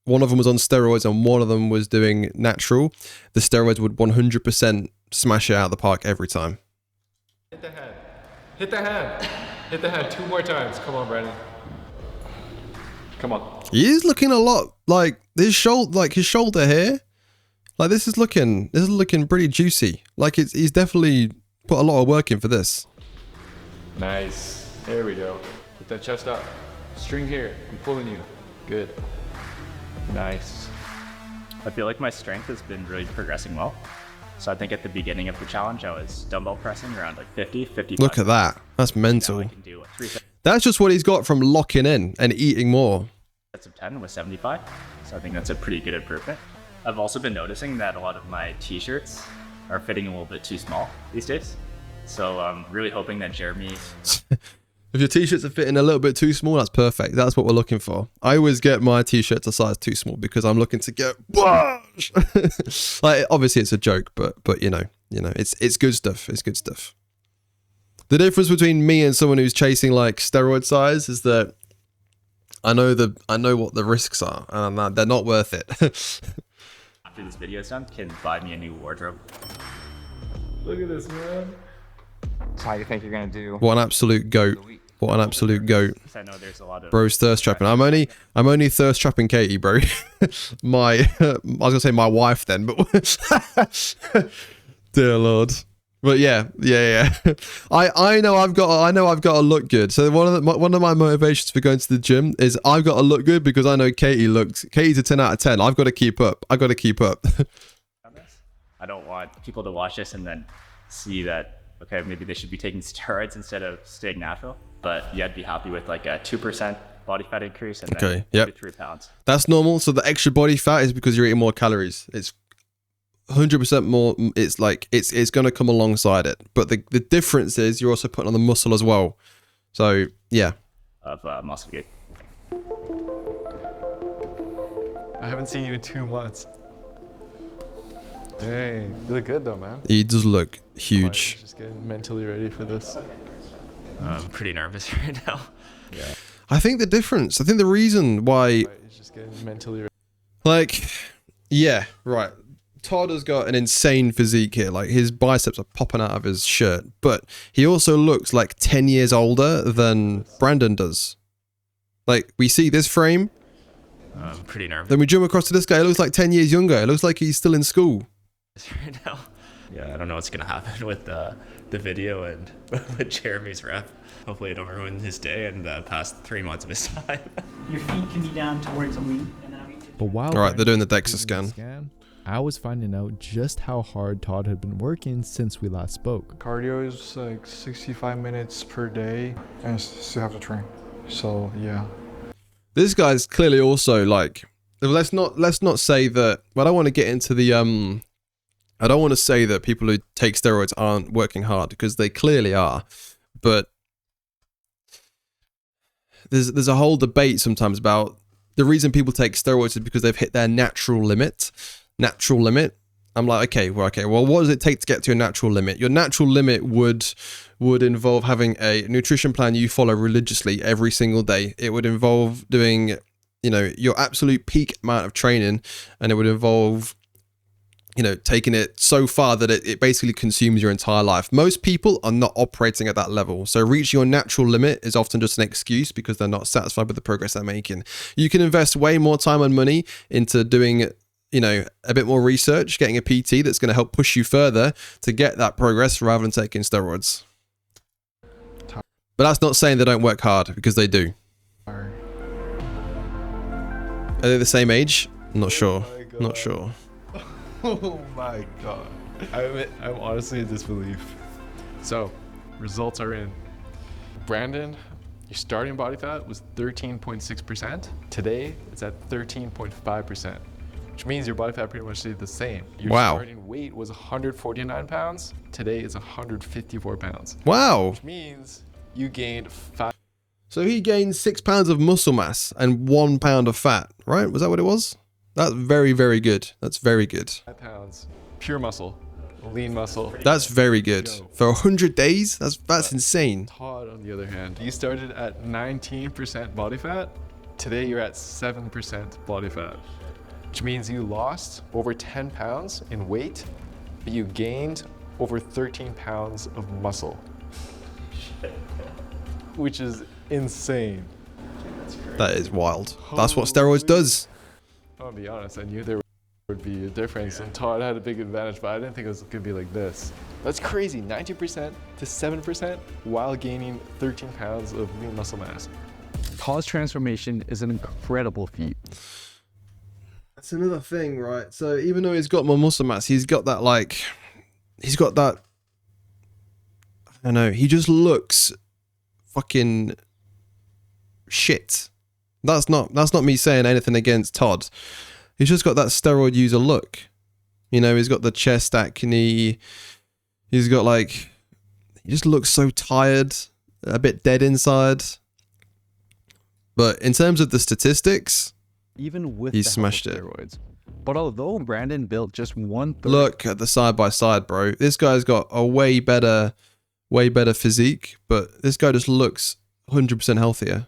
one of them was on steroids and one of them was doing natural, the steroids would 100% smash it out of the park every time. Hit the head. Hit the head. Hit the head 2 more times. Come on, Brandon. Come on. He is looking a lot like his shoulder here. Like this is looking pretty juicy. Like he's definitely put a lot of work in for this. Nice. There we go. Put that chest up. String here. I'm pulling you. Good. Nice. I feel like my strength has been really progressing well. So I think at the beginning of the challenge, I was dumbbell pressing around like 50, 55. Look at that. That's mental. That's just what he's got from locking in and eating more. Sets of 10 with 75. So I think that's a pretty good improvement. I've also been noticing that a lot of my t-shirts are fitting a little bit too small these days. So I'm really hoping that Jeremy... If your t-shirts are fitting a little bit too small, that's perfect. That's what we're looking for. I always get my t-shirts a size too small because I'm looking to get like obviously it's a joke, but you know, it's good stuff. It's good stuff. The difference between me and someone who's chasing like steroid size is that I know what the risks are, and they're not worth it. After this video is done, can buy me a new wardrobe. Look at this, man. So how do you think you're gonna do? What an absolute goat. What an absolute goat. I know there's a lot of bro's thirst trapping. I'm only thirst trapping Katie, bro. I was gonna say my wife then, but dear Lord. But yeah. I know I've got to look good. So one of my motivations for going to the gym is I've got to look good because I know Katie's a 10 out of 10. I've got to keep up. I don't want people to watch this and then see that, okay, maybe they should be taking steroids instead of staying natural. But yeah, I'd be happy with like a 2% body fat increase and then 2 to 3 pounds. That's normal. So the extra body fat is because you're eating more calories. It's 100% more. It's like it's going to come alongside it. But the difference is you're also putting on the muscle as well. So yeah. Of muscle gain. I haven't seen you in 2 months. Dang, you look good though, man. He does look huge. Just getting mentally ready for this. I'm pretty nervous right now. Yeah. I think the reason why, He's just getting mentally. like, yeah, right. Todd has got an insane physique here. Like, his biceps are popping out of his shirt, but he also looks like 10 years older than Brandon does. Like, we see this frame. I'm pretty nervous. Then we jump across to this guy. It looks like 10 years younger. It looks like he's still in school. Right now. Yeah, I don't know what's gonna happen with the video and with Jeremy's rep. Hopefully I don't ruin his day and the past 3 months of his time. Your feet can be down towards a wing, and then But while All right, they're doing the Brandon DEXA was scan. doing the I was finding out just how hard Todd had been working since we last spoke. Cardio is like 65 minutes per day, and I still have to train. So yeah. This guy's clearly also like, let's not say that. Well, I don't want to get into the I don't want to say that people who take steroids aren't working hard, because they clearly are. But there's a whole debate sometimes about the reason people take steroids is because they've hit their natural limit. I'm like, okay, well, what does it take to get to your natural limit? Your natural limit would involve having a nutrition plan you follow religiously every single day. It would involve doing, your absolute peak amount of training, and it would involve, taking it so far that it basically consumes your entire life. Most people are not operating at that level. So reaching your natural limit is often just an excuse because they're not satisfied with the progress they're making. You can invest way more time and money into doing, a bit more research, getting a PT that's going to help push you further to get that progress rather than taking steroids. But that's not saying they don't work hard, because they do. Are they the same age? I'm not sure. Not sure. Oh my god. I'm honestly in disbelief. So, results are in. Brandon, your starting body fat was 13.6%. Today, it's at 13.5%, which means your body fat pretty much stayed the same. Your starting weight was 149 pounds. Today, it's 154 pounds. Wow. Which means you gained 5. So he gained 6 pounds of muscle mass and 1 pound of fat, right? Was that what it was? That's very, very good. That's very good. 5 pounds, pure muscle, lean muscle. That's very good. For 100 days? That's insane. Todd, on the other hand, you started at 19% body fat. Today, you're at 7% body fat, which means you lost over 10 pounds in weight, but you gained over 13 pounds of muscle, which is insane. That is wild. That's what steroids does. I'll be honest, I knew there would be a difference, and Todd had a big advantage, but I didn't think it was going to be like this. That's crazy, 19% to 7% while gaining 13 pounds of lean muscle mass. Todd's transformation is an incredible feat. That's another thing, right? So even though he's got more muscle mass, he's got that, I don't know, he just looks fucking shit. That's not me saying anything against Todd. He's just got that steroid user look. He's got the chest acne. He's got he just looks so tired, a bit dead inside. But in terms of the statistics, even with he the smashed it. Steroids. But although Brandon built just 1/3. Look at the side by side, bro. This guy's got a way better physique, but this guy just looks 100% healthier.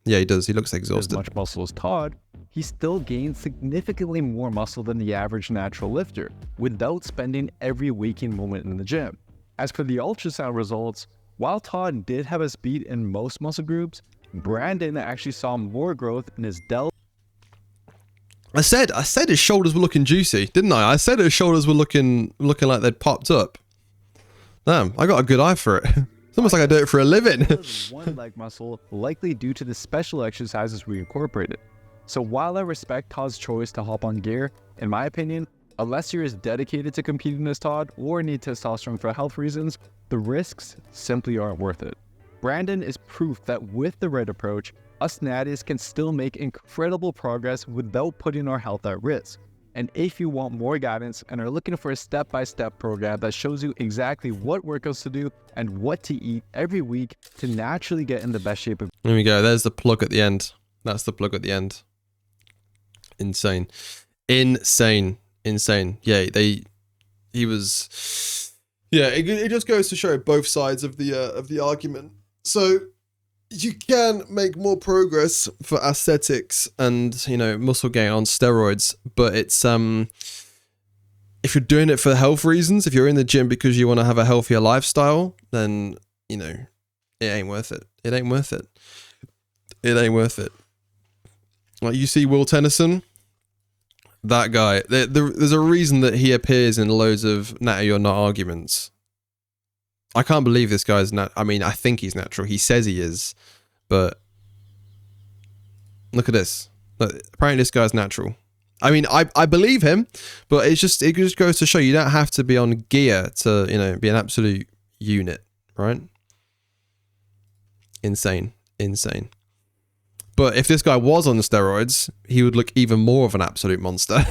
Yeah, he does. He looks exhausted. As much muscle as Todd, he still gained significantly more muscle than the average natural lifter without spending every waking moment in the gym. As for the ultrasound results, while Todd did have a speed in most muscle groups, Brandon actually saw more growth in his delts. I said his shoulders were looking juicy, didn't I? I said his shoulders were looking like they'd popped up. Damn, I got a good eye for it. It's almost like I do it for a living. One leg muscle, likely due to the special exercises we incorporated. So while I respect Todd's choice to hop on gear, in my opinion, unless you're as dedicated to competing as Todd or need testosterone for health reasons, the risks simply aren't worth it. Brandon is proof that with the right approach, us natties can still make incredible progress without putting our health at risk. And if you want more guidance and are looking for a step-by-step program that shows you exactly what workouts to do and what to eat every week to naturally get in the best shape of... There we go. There's the plug at the end. That's the plug at the end. Insane. Insane. Yeah, he was... Yeah, it just goes to show both sides of the argument. So you can make more progress for aesthetics and, you know, muscle gain on steroids, but it's if you're doing it for health reasons, if you're in the gym because you want to have a healthier lifestyle, then, you know, it ain't worth it. It ain't worth it. It ain't worth it. Like, you see Will Tennyson, that guy, there's a reason that he appears in loads of Natty or Not arguments. I can't believe this guy's I mean, I think he's natural. He says he is, but look at this. Look, apparently this guy's natural. I mean, I believe him, but it just goes to show you don't have to be on gear to, you know, be an absolute unit, right? Insane. But if this guy was on the steroids, he would look even more of an absolute monster.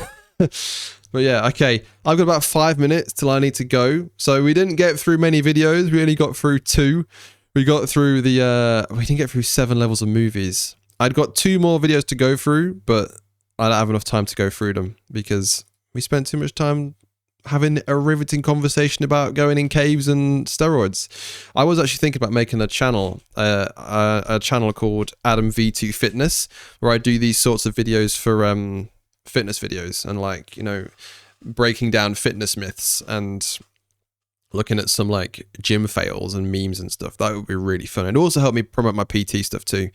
But yeah, okay. I've got about 5 minutes till I need to go. So we didn't get through many videos. We only got through 2. We got through we didn't get through 7 levels of movies. I'd got 2 more videos to go through, but I don't have enough time to go through them because we spent too much time having a riveting conversation about going in caves and steroids. I was actually thinking about making a channel called AdamV2 Fitness, where I do these sorts of videos for fitness videos and, like, you know, breaking down fitness myths and looking at some like gym fails and memes and stuff. That would be really fun. It'd also help me promote my PT stuff too.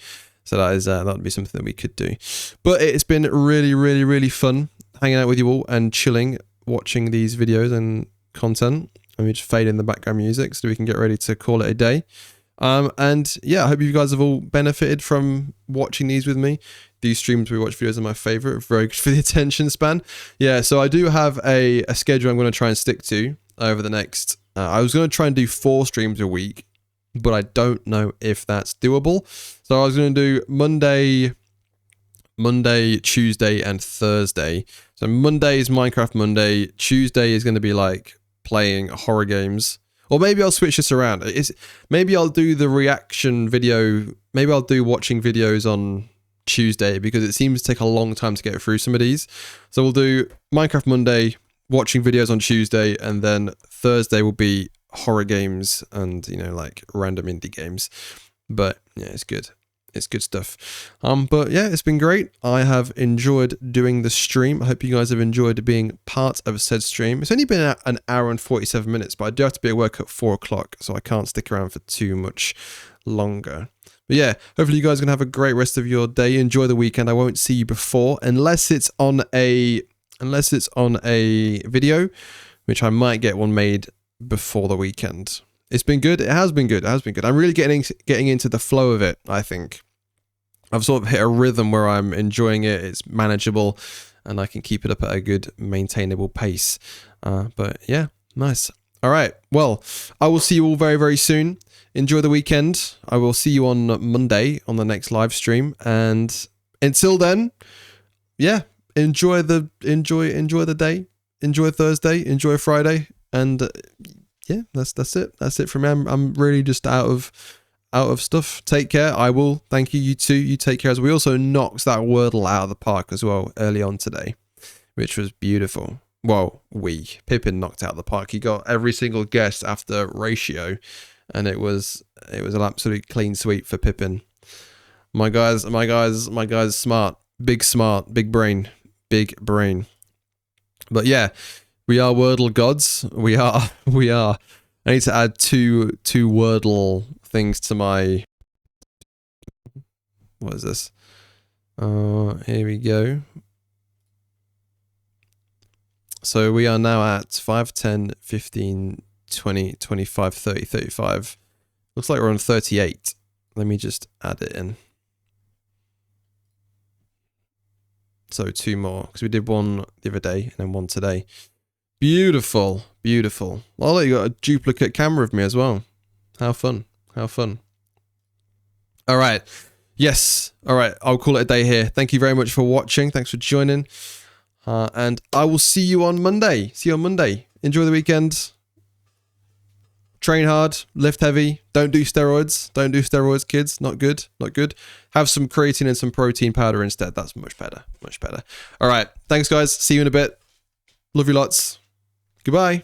So that would be something that we could do. But it's been really fun hanging out with you all and chilling, watching these videos and content. And we just fade in the background music so we can get ready to call it a day. And yeah, I hope you guys have all benefited from watching these with me. These streams we watch videos are my favorite, very good for the attention span. Yeah, so I do have a schedule I'm going to try and stick to over the next, I was going to try and do 4 streams a week, but I don't know if that's doable. So I was going to do Monday, Tuesday, and Thursday. So Monday is Minecraft Monday. Tuesday is going to be like playing horror games. Or maybe I'll switch this around. Maybe I'll do the reaction video. Maybe I'll do watching videos on Tuesday because it seems to take a long time to get through some of these. So we'll do Minecraft Monday, watching videos on Tuesday, and then Thursday will be horror games and, you know, like random indie games. But yeah, it's good. It's good stuff. But yeah, it's been great. I have enjoyed doing the stream. I hope you guys have enjoyed being part of said stream. It's only been an hour and 47 minutes, but I do have to be at work at 4 o'clock, so I can't stick around for too much longer. But yeah, hopefully you guys are going to have a great rest of your day. Enjoy the weekend. I won't see you before, unless it's on a video, which I might get one made before the weekend. It's been good. It has been good. It has been good. I'm really getting into the flow of it, I think. I've sort of hit a rhythm where I'm enjoying it. It's manageable and I can keep it up at a good maintainable pace. But yeah, nice. All right. Well, I will see you all very, very soon. Enjoy the weekend. I will see you on Monday on the next live stream. And until then, yeah, enjoy the day. Enjoy Thursday. Enjoy Friday. And yeah, that's it. That's it from me. I'm really just out of stuff. Take care. I will. Thank you. You too. You take care. As we also knocked that Wordle out of the park as well early on today, which was beautiful. Well, Pippin knocked out the park. He got every single guess after ratio, and it was an absolute clean sweep for Pippin. My guy's smart, big brain. But yeah, we are Wordle gods. We are. I need to add two Wordle things to my. What is this? Here we go. So we are now at 5, 10, 15, 20, 25, 30, 35. Looks like we're on 38. Let me just add it in. So 2 more, because we did 1 the other day and then 1 today. Beautiful. Oh, look, you got a duplicate camera of me as well. How fun. All right. Yes. All right. I'll call it a day here. Thank you very much for watching. Thanks for joining. And I will see you on Monday. Enjoy the weekend. Train hard. Lift heavy. Don't do steroids, kids. Not good. Have some creatine and some protein powder instead. That's much better. All right. Thanks, guys. See you in a bit. Love you lots. Goodbye.